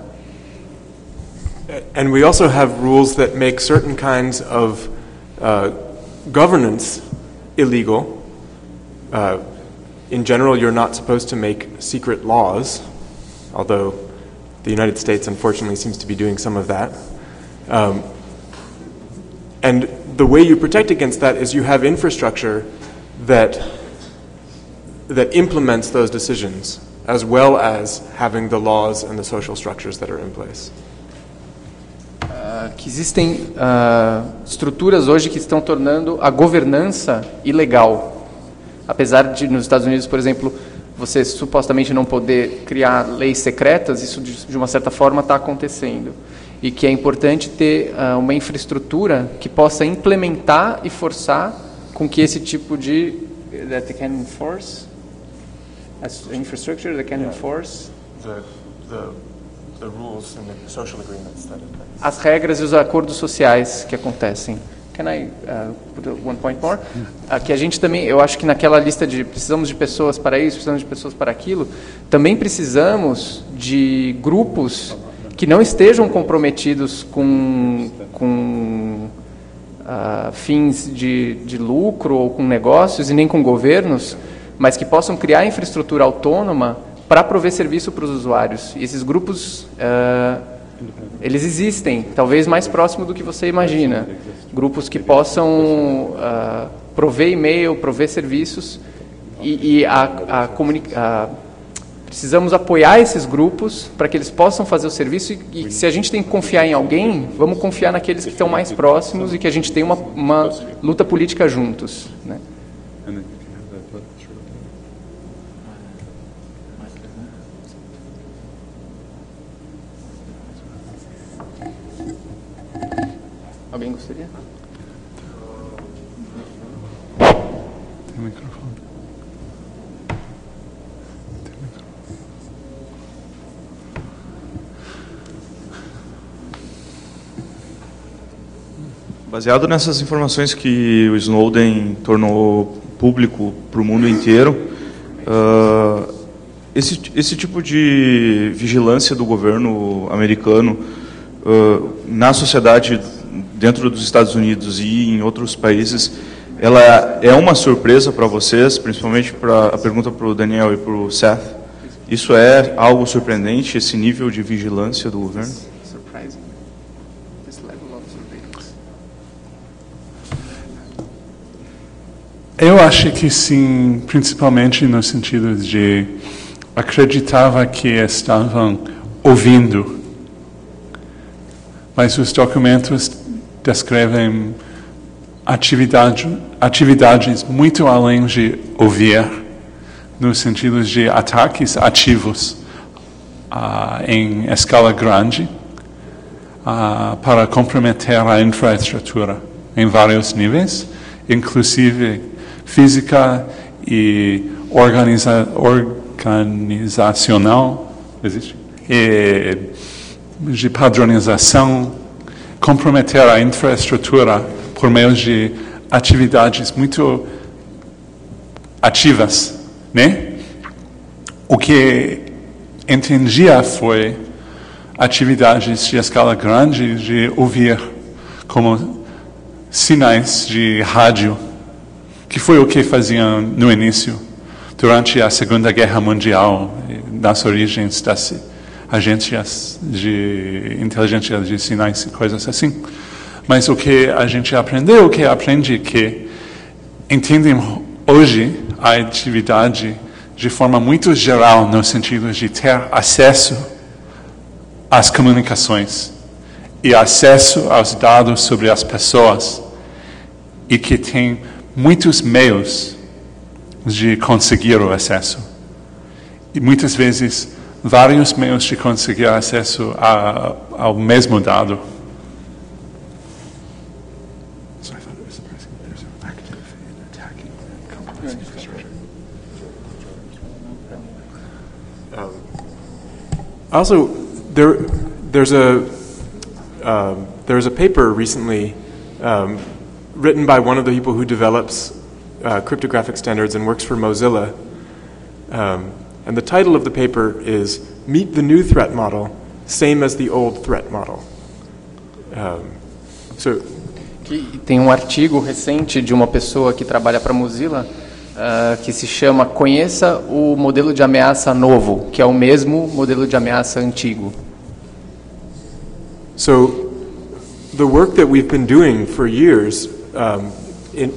And we also have rules that make certain kinds of governance illegal. In general, you're not supposed to make secret laws, although the United States unfortunately seems to be doing some of that. And the way you protect against that is you have infrastructure that implements those decisions, as well as having the laws and the social structures that are in place. Que existem estruturas hoje que estão tornando a governança ilegal. Apesar de, nos Estados Unidos, por exemplo, você supostamente não poder criar leis secretas, isso de uma certa forma está acontecendo. E que é importante ter uma infraestrutura que possa implementar e forçar com que esse tipo de... that they can enforce? Infrastructure that can enforce? The rules and the social agreements that as regras e os acordos sociais que acontecem. Can I put one point more? Que a gente também, eu acho que naquela lista de precisamos de pessoas para isso, precisamos de pessoas para aquilo, também precisamos de grupos que não estejam comprometidos com fins de lucro ou com negócios e nem com governos, mas que possam criar infraestrutura autônoma para prover serviço para os usuários. E esses grupos, eles existem, talvez mais próximo do que você imagina. Grupos que possam prover e-mail, prover serviços, precisamos apoiar esses grupos para que eles possam fazer o serviço e se a gente tem que confiar em alguém, vamos confiar naqueles que estão mais próximos e que a gente tem uma luta política juntos, né? Alguém gostaria? Tem microfone. Baseado nessas informações que o Snowden tornou público para o mundo inteiro, esse tipo de vigilância do governo americano na sociedade dentro dos Estados Unidos e em outros países, ela é uma surpresa para vocês, principalmente para a pergunta para o Daniel e para o Seth? Isso é algo surpreendente, esse nível de vigilância do governo? Eu acho que sim, principalmente no sentido de acreditava que estavam ouvindo, mas os documentos descrevem atividades muito além de ouvir, no sentido de ataques ativos em escala grande para comprometer a infraestrutura em vários níveis, inclusive física e organizacional, existe? E de padronização, comprometer a infraestrutura por meio de atividades muito ativas, né? O que entendia foi atividades de escala grande de ouvir, como sinais de rádio, que foi o que faziam no início, durante a Segunda Guerra Mundial, nas origens das agências de inteligência de sinais e coisas assim. Mas o que a gente aprendeu, o que aprende que entendem hoje a atividade de forma muito geral, no sentido de ter acesso às comunicações e acesso aos dados sobre as pessoas, e que tem muitos meios de conseguir o acesso. E muitas vezes, vários meios de conseguir acesso ao mesmo dado. Also, there's a paper recently written by one of the people who develops cryptographic standards and works for Mozilla. And the title of the paper is Meet the New Threat Model, Same as the Old Threat Model. Tem um artigo recente de uma pessoa que trabalha para a Mozilla que se chama Conheça o modelo de ameaça novo, que é o mesmo modelo de ameaça antigo. So, the work that we've been doing for years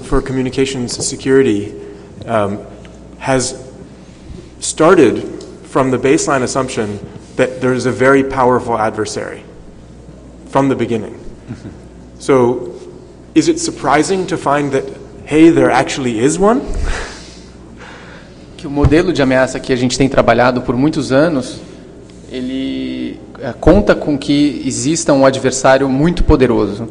for communications security has started from the baseline assumption that there's a very powerful adversary from the beginning. So, is it surprising to find that, hey, there actually is one? Que o modelo de ameaça que a gente tem trabalhado por muitos anos, ele conta com que exista um adversário muito poderoso.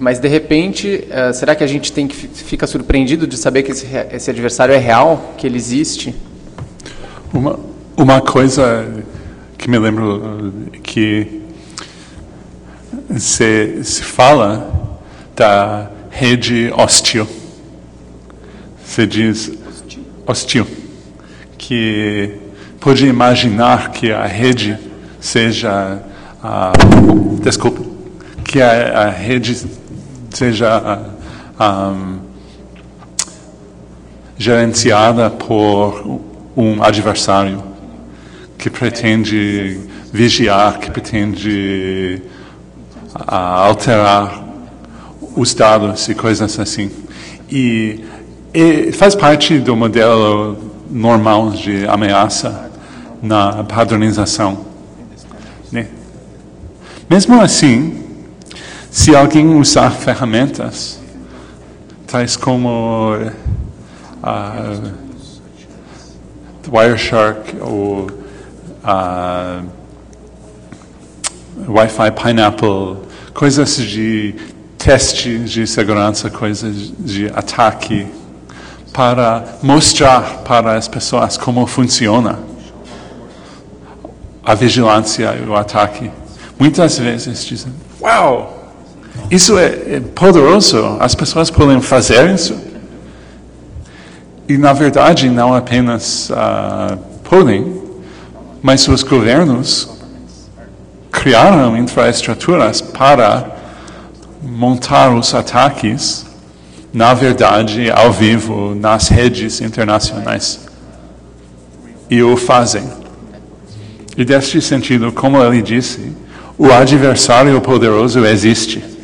Mas, de repente, será que a gente fica surpreendido de saber que esse adversário é real, que ele existe? Uma coisa que me lembro que se fala da rede hostil. Se diz hostil. Que pode imaginar que a rede seja que a rede seja gerenciada por um adversário que pretende vigiar, que pretende alterar os dados e coisas assim. E faz parte do modelo normal de ameaça na padronização, né? Mesmo assim, se alguém usar ferramentas tais como Wireshark ou Wi-Fi Pineapple, coisas de teste de segurança, coisas de ataque, para mostrar para as pessoas como funciona a vigilância e o ataque. Muitas vezes dizem, uau, isso é poderoso, as pessoas podem fazer isso. E, na verdade, não apenas podem, mas os governos criaram infraestruturas para montar os ataques, na verdade, ao vivo, nas redes internacionais. E o fazem. E, deste sentido, como ele disse, o adversário poderoso existe.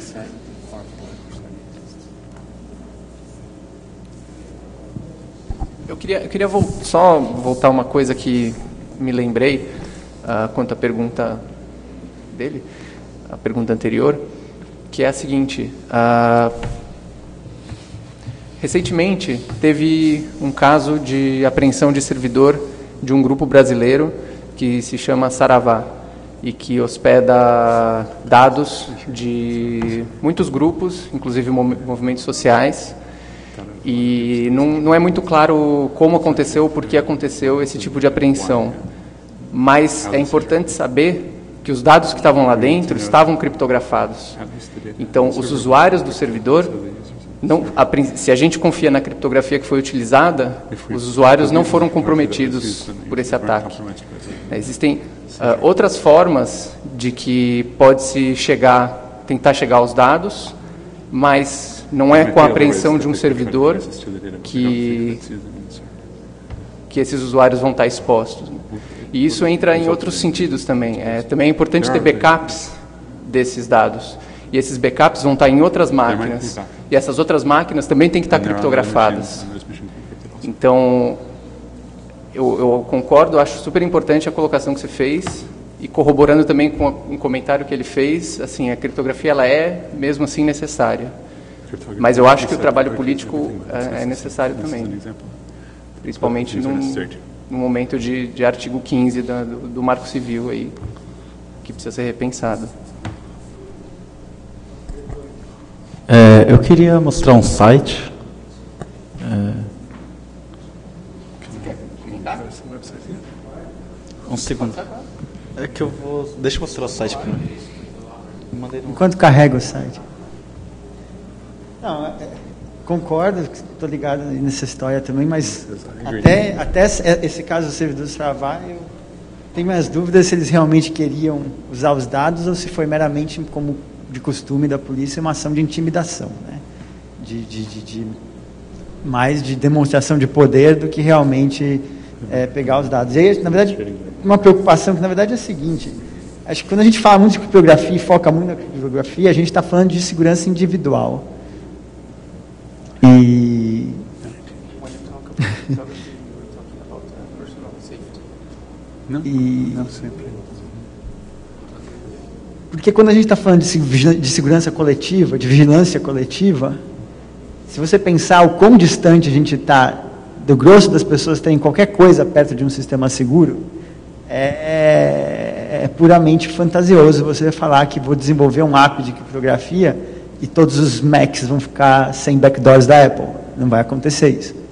Eu queria só voltar uma coisa que me lembrei quanto à pergunta dele, a pergunta anterior, que é a seguinte: recentemente teve um caso de apreensão de servidor de um grupo brasileiro que se chama Saravá e que hospeda dados de muitos grupos, inclusive movimentos sociais. E não é muito claro como aconteceu, por que aconteceu esse tipo de apreensão. Mas é importante saber que os dados que estavam lá dentro estavam criptografados. Então, os usuários do servidor, se a gente confia na criptografia que foi utilizada, os usuários não foram comprometidos por esse ataque. Existem outras formas de que pode-se tentar chegar aos dados, mas não é com a apreensão de um servidor que esses usuários vão estar expostos. E isso entra em outros sentidos também. Também é importante ter backups desses dados. E esses backups vão estar em outras máquinas. E essas outras máquinas também têm que estar criptografadas. Então, eu concordo, acho super importante a colocação que você fez. E corroborando também com um comentário que ele fez, assim, a criptografia ela é, mesmo assim, necessária. Mas eu acho que o trabalho político é necessário também. Principalmente no momento de artigo 15 do Marco Civil, aí, que precisa ser repensado. Eu queria mostrar um site. Um segundo. É que eu vou... Deixa eu mostrar o site para mim. Enquanto carrega o site. Não, concordo, estou ligado nessa história também, mas até esse caso do servidor Saravá, eu tenho minhas dúvidas se eles realmente queriam usar os dados ou se foi meramente, como de costume da polícia, uma ação de intimidação, né? Mais de demonstração de poder do que realmente pegar os dados. E aí, na verdade, uma preocupação que na verdade é a seguinte: acho que quando a gente fala muito de criptografia e foca muito na criptografia, a gente está falando de segurança individual. Não sempre. Porque quando a gente está falando de segurança coletiva, de vigilância coletiva, se você pensar o quão distante a gente está do grosso das pessoas terem qualquer coisa perto de um sistema seguro, é puramente fantasioso você falar que vou desenvolver um app de criptografia e todos os Macs vão ficar sem backdoors da Apple. Não vai acontecer isso.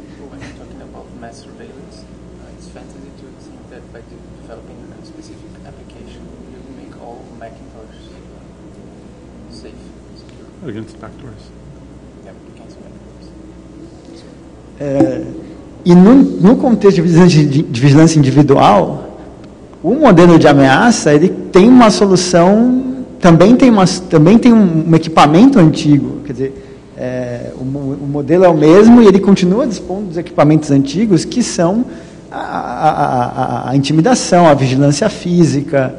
E no contexto de vigilância individual, o modelo de ameaça ele tem uma solução, também tem um equipamento antigo, quer dizer, o modelo é o mesmo e ele continua dispondo dos equipamentos antigos que são a intimidação, a vigilância física,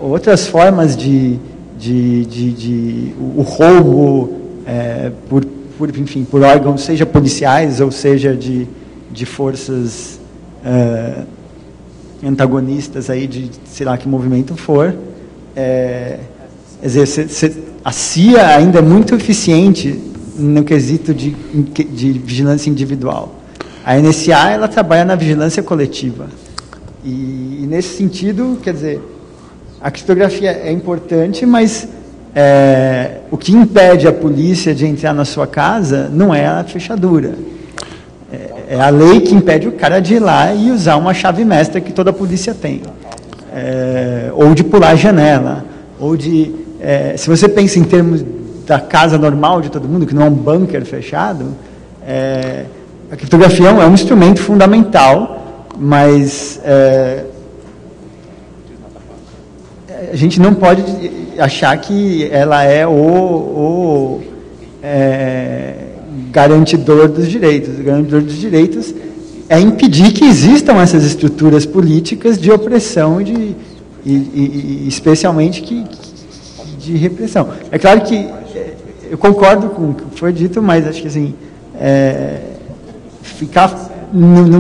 outras formas o roubo por órgãos, seja policiais ou seja de forças antagonistas aí de sei lá que movimento for. Quer dizer, a CIA ainda é muito eficiente no quesito de vigilância individual. A NSA ela trabalha na vigilância coletiva. E nesse sentido, quer dizer, a criptografia é importante, mas o que impede a polícia de entrar na sua casa não é a fechadura. É a lei que impede o cara de ir lá e usar uma chave mestra que toda a polícia tem. Ou de pular a janela. Ou de... se você pensa em termos da casa normal de todo mundo, que não é um bunker fechado, a criptografia é um instrumento fundamental, mas a gente não pode achar que ela é o garantidor dos direitos. O garantidor dos direitos é impedir que existam essas estruturas políticas de opressão e especialmente de repressão. É claro que eu concordo com o que foi dito, mas acho que assim, a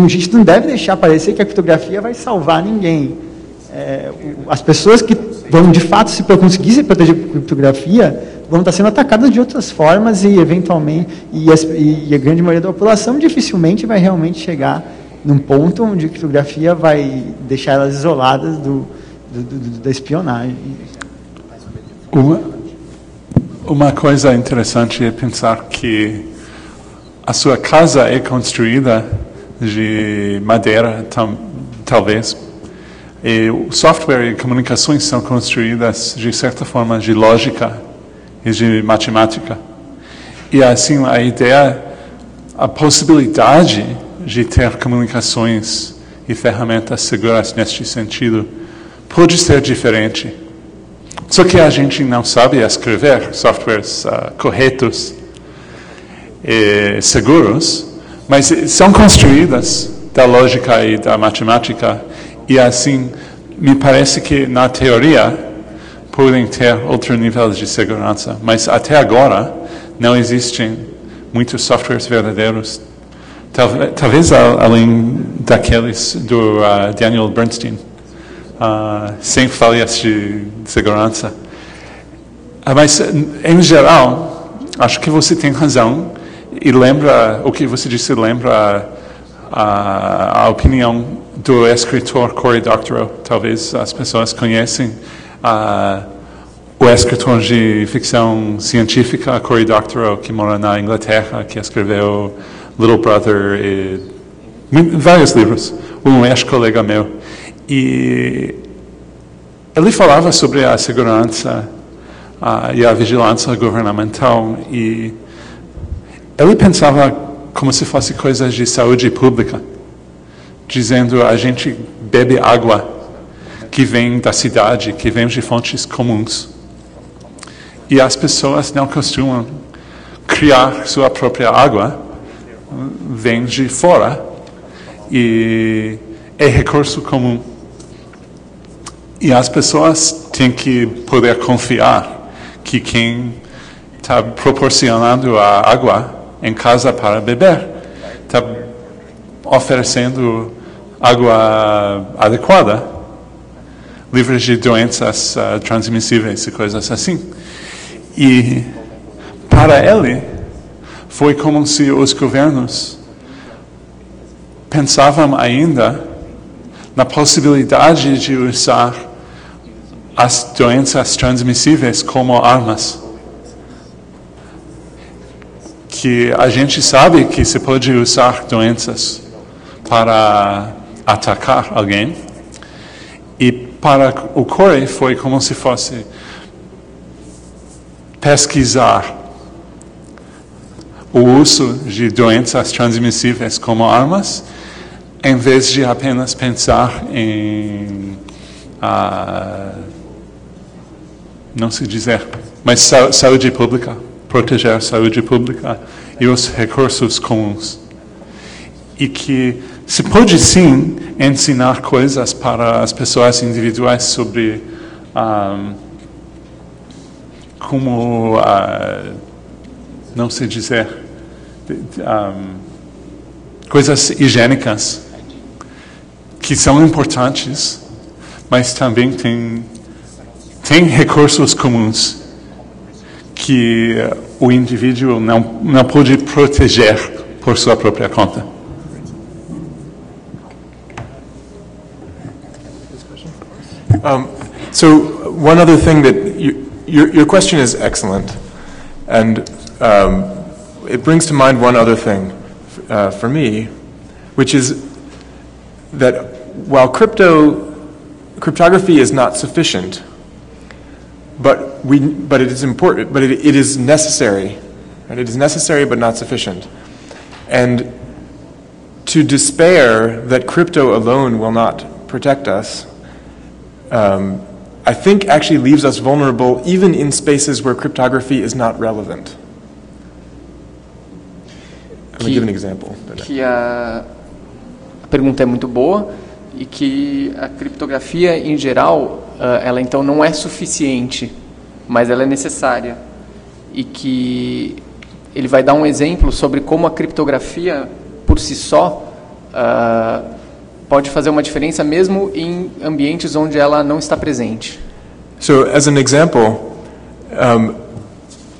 gente não deve deixar parecer que a criptografia vai salvar ninguém. As pessoas que vão de fato conseguir se proteger por criptografia vão estar sendo atacadas de outras formas e eventualmente e a grande maioria da população dificilmente vai realmente chegar num ponto onde a criptografia vai deixar elas isoladas da espionagem. Uma coisa interessante é pensar que a sua casa é construída de madeira, talvez. E o software e comunicações são construídas, de certa forma, de lógica e de matemática. E assim, a ideia, a possibilidade de ter comunicações e ferramentas seguras neste sentido pode ser diferente. Só que a gente não sabe escrever softwares corretos e seguros, mas são construídas da lógica e da matemática. E assim, me parece que na teoria podem ter outro nível de segurança, mas até agora não existem muitos softwares verdadeiros. Talvez além daqueles do Daniel Bernstein, sem falhas de segurança. Mas, em geral, acho que você tem razão e lembra, o que você disse lembra a opinião do escritor Cory Doctorow. Talvez as pessoas conhecem o escritor de ficção científica Cory Doctorow, que mora na Inglaterra, que escreveu Little Brother e vários livros, um ex-colega meu. E ele falava sobre a segurança e a vigilância governamental, e ele pensava como se fosse coisas de saúde pública, dizendo a gente bebe água que vem da cidade, que vem de fontes comuns. E as pessoas não costumam criar sua própria água, vem de fora, e é recurso comum. E as pessoas têm que poder confiar que quem está proporcionando a água em casa para beber está oferecendo água adequada, livre de doenças transmissíveis e coisas assim. E para ele foi como se os governos pensavam ainda na possibilidade de usar as doenças transmissíveis como armas. Que a gente sabe que se pode usar doenças para atacar alguém. E para o Cory foi como se fosse pesquisar o uso de doenças transmissíveis como armas, em vez de apenas pensar em, não sei dizer, mas saúde pública, proteger a saúde pública e os recursos comuns. E que se pode sim ensinar coisas para as pessoas individuais sobre como, não sei dizer, coisas higiênicas que são importantes, mas também tem recursos comuns que o indivíduo não pode proteger por sua própria conta. So one other thing that your question is excellent, and it brings to mind one other thing for me, which is that while cryptography is not sufficient, but it is important. But it is necessary. Right? It is necessary, but not sufficient. And to despair that crypto alone will not protect us, I think actually leaves us vulnerable even in spaces where cryptography is not relevant. Let me give an example. Que a pergunta é muito boa e que a criptografia em geral, ela então não é suficiente, mas ela é necessária. E que ele vai dar um exemplo sobre como a criptografia por si só pode fazer uma diferença mesmo em ambientes onde ela não está presente. So, as an example,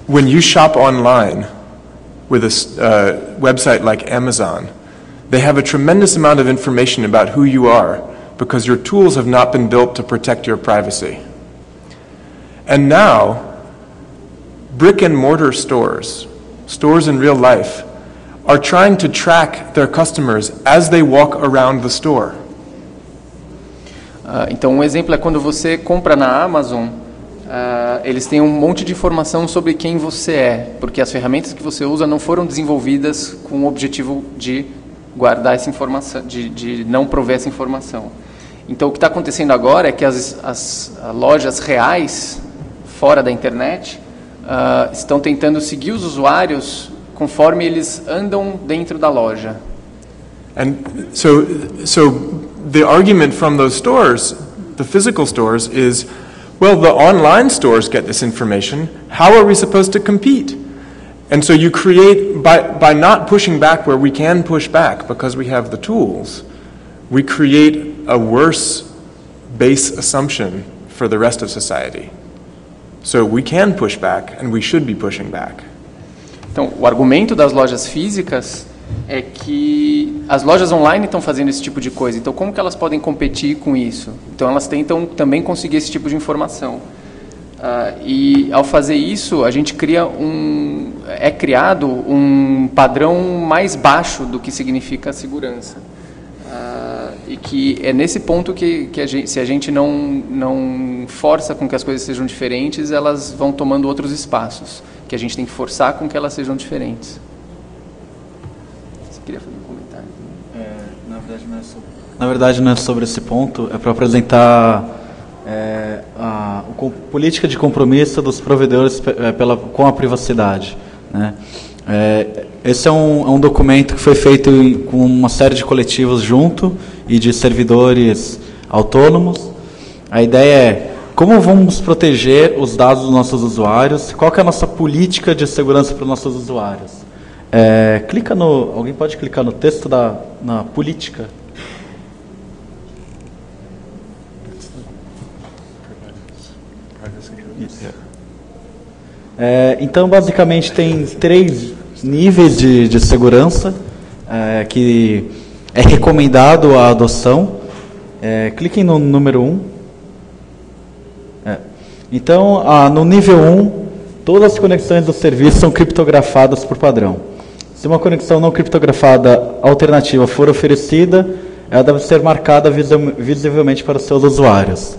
when you shop online with a website like Amazon, they have a tremendous amount of information about who you are because your tools have not been built to protect your privacy. And now, brick and mortar stores in real life, are trying to track their customers as they walk around the store. Então, um exemplo é quando você compra na Amazon, eles têm um monte de informação sobre quem você é, porque as ferramentas que você usa não foram desenvolvidas com o objetivo de guardar essa informação, de não prover essa informação. Então, o que está acontecendo agora é que as lojas reais, fora da internet, estão tentando seguir os usuários conforme eles andam dentro da loja. And so the argument from those stores, the physical stores, is, well, the online stores get this information. How are we supposed to compete? And so you create, by not pushing back where we can push back because we have the tools, we create a worse base assumption for the rest of society. So we can push back and we should be pushing back. Então, o argumento das lojas físicas é que as lojas online estão fazendo esse tipo de coisa. Então, como que elas podem competir com isso? Então, elas tentam também conseguir esse tipo de informação. E, ao fazer isso, a gente é criado um padrão mais baixo do que significa segurança. E que é nesse ponto que se a gente não força com que as coisas sejam diferentes, elas vão tomando outros espaços, que a gente tem que forçar com que elas sejam diferentes. Você queria fazer um comentário? Na verdade não é sobre esse ponto, é para apresentar a política de compromisso dos provedores com a privacidade, né? Esse é um documento que foi feito com uma série de coletivos junto e de servidores autônomos. A ideia é como vamos proteger os dados dos nossos usuários, qual que é a nossa política de segurança para os nossos usuários. Alguém pode clicar no texto na política? Então, basicamente, tem 3 níveis de segurança que é recomendado a adoção. Cliquem no número 1. Então, no nível 1, todas as conexões do serviço são criptografadas por padrão. Se uma conexão não criptografada alternativa for oferecida, ela deve ser marcada visivelmente para os seus usuários.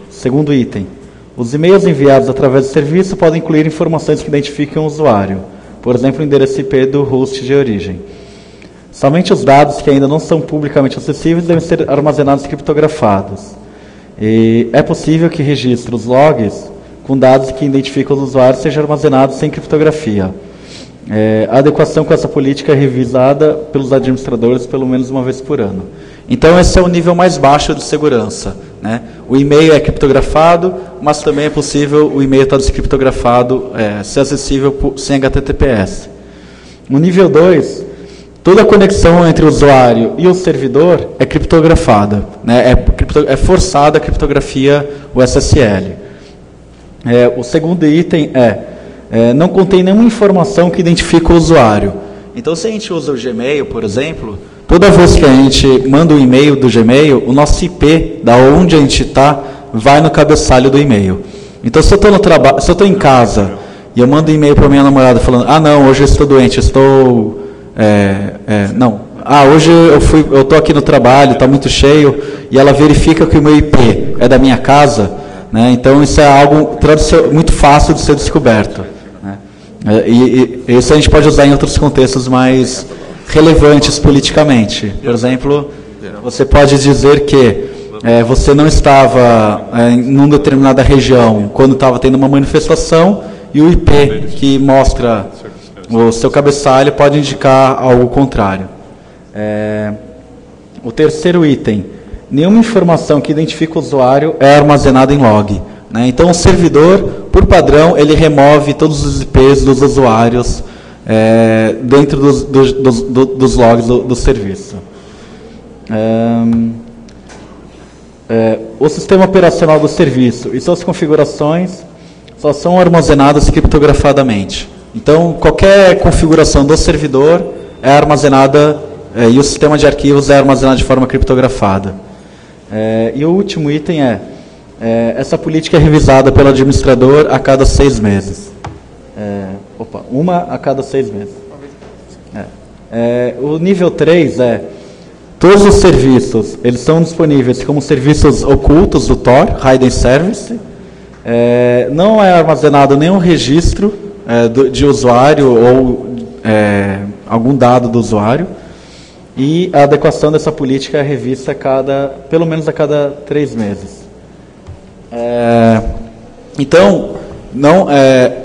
Segundo item. Os e-mails enviados através do serviço podem incluir informações que identificam o usuário, por exemplo, o endereço IP do host de origem. Somente os dados que ainda não são publicamente acessíveis devem ser armazenados e criptografados. E é possível que registros logs com dados que identificam os usuários sejam armazenados sem criptografia. A adequação com essa política é revisada pelos administradores pelo menos uma vez por ano. Então, esse é o nível mais baixo de segurança, né? O e-mail é criptografado, mas também é possível o e-mail estar descriptografado, ser acessível sem HTTPS. No nível 2, toda conexão entre o usuário e o servidor é criptografada, né? É forçada a criptografia, o SSL. O segundo item não contém nenhuma informação que identifica o usuário. Então, se a gente usa o Gmail, por exemplo, toda vez que a gente manda um e-mail do Gmail, o nosso IP, da onde a gente está, vai no cabeçalho do e-mail. Então, se eu estou no trabalho, se eu estou em casa e eu mando um e-mail para minha namorada falando, não, hoje eu estou doente, estou... não, hoje eu estou aqui no trabalho, está muito cheio, e ela verifica que o meu IP é da minha casa, né? Então isso é algo muito fácil de ser descoberto, né? E isso a gente pode usar em outros contextos mais relevantes politicamente. Por exemplo, você pode dizer que você não estava em uma determinada região quando estava tendo uma manifestação, e o IP que mostra o seu cabeçalho pode indicar algo contrário. O terceiro item: nenhuma informação que identifica o usuário é armazenada em log, né? Então, o servidor, por padrão, ele remove todos os IPs dos usuários dentro dos logs do serviço. O sistema operacional do serviço e suas configurações só são armazenadas criptografadamente. Então, qualquer configuração do servidor é armazenada, e o sistema de arquivos é armazenado de forma criptografada. E o último item essa política é revisada pelo administrador a cada 6 meses. Uma a cada 6 meses. O nível 3 todos os serviços, eles são disponíveis como serviços ocultos do Tor, Hidden Service. Não é armazenado nenhum registro de usuário ou algum dado do usuário. E a adequação dessa política é revista pelo menos a cada 3 meses. Então,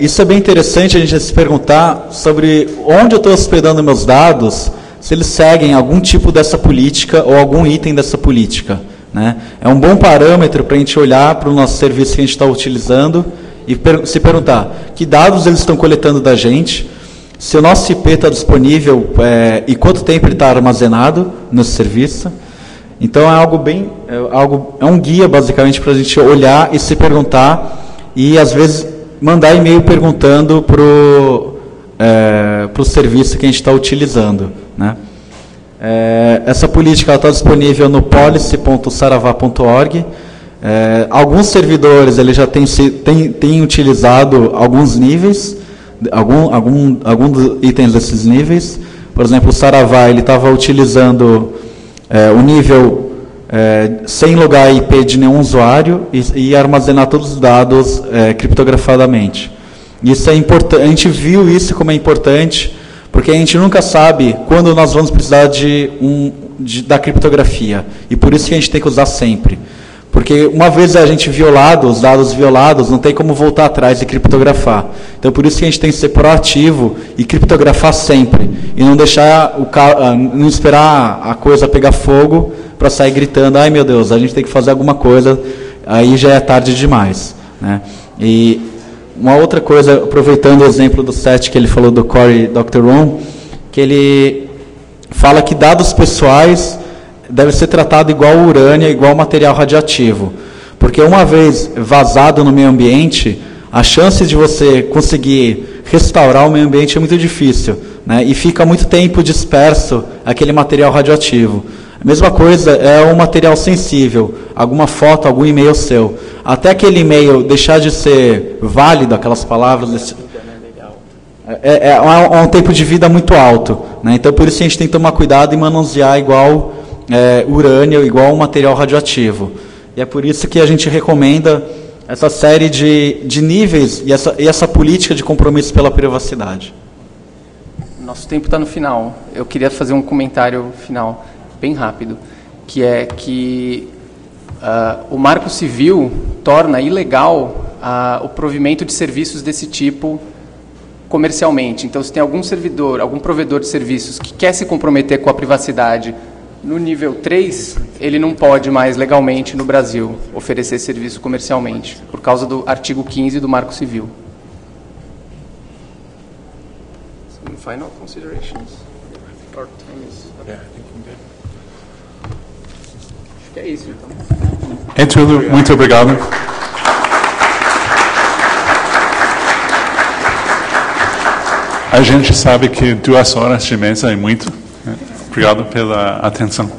isso é bem interessante a gente se perguntar sobre onde eu estou hospedando meus dados, se eles seguem algum tipo dessa política ou algum item dessa política, né? É um bom parâmetro para a gente olhar para o nosso serviço que a gente está utilizando e se perguntar que dados eles estão coletando da gente, se o nosso IP está disponível e quanto tempo ele está armazenado no serviço. Então é um guia basicamente para a gente olhar e se perguntar, e às vezes mandar e-mail perguntando para o serviço que a gente está utilizando, né? Essa política está disponível no policy.saravá.org. Alguns servidores eles já têm utilizado alguns níveis, alguns itens desses níveis. Por exemplo, o Saravá ele estava utilizando o nível sem logar IP de nenhum usuário e armazenar todos os dados criptografadamente. Isso é importante. A gente viu isso como é importante, porque a gente nunca sabe quando nós vamos precisar da criptografia, e por isso que a gente tem que usar sempre. Porque uma vez a gente os dados violados, não tem como voltar atrás e criptografar. Então, por isso que a gente tem que ser proativo e criptografar sempre. E não não esperar a coisa pegar fogo para sair gritando, ai meu Deus, a gente tem que fazer alguma coisa, aí já é tarde demais, né? E uma outra coisa, aproveitando o exemplo do set que ele falou do Cory Doctorow, que ele fala que dados pessoais deve ser tratado igual urânio, igual material radioativo. Porque uma vez vazado no meio ambiente, a chance de você conseguir restaurar o meio ambiente é muito difícil, né? E fica muito tempo disperso aquele material radioativo. A mesma coisa é um material sensível, alguma foto, algum e-mail seu. Até aquele e-mail deixar de ser válido, aquelas palavras, é um tempo de vida muito alto, né? Então, por isso a gente tem que tomar cuidado e manusear igual urânio, igual um material radioativo. E é por isso que a gente recomenda essa série de níveis e essa política de compromisso pela privacidade. Nosso tempo está no final. Eu queria fazer um comentário final, bem rápido, que é que o Marco Civil torna ilegal o provimento de serviços desse tipo comercialmente. Então, se tem algum servidor, algum provedor de serviços que quer se comprometer com a privacidade no nível 3, ele não pode mais legalmente no Brasil oferecer serviço comercialmente, por causa do artigo 15 do Marco Civil. Some final considerations? Our time is up. Acho que é isso, então. Túlio, muito obrigado. A gente sabe que 2 horas de mesa é muito. Obrigado pela atenção.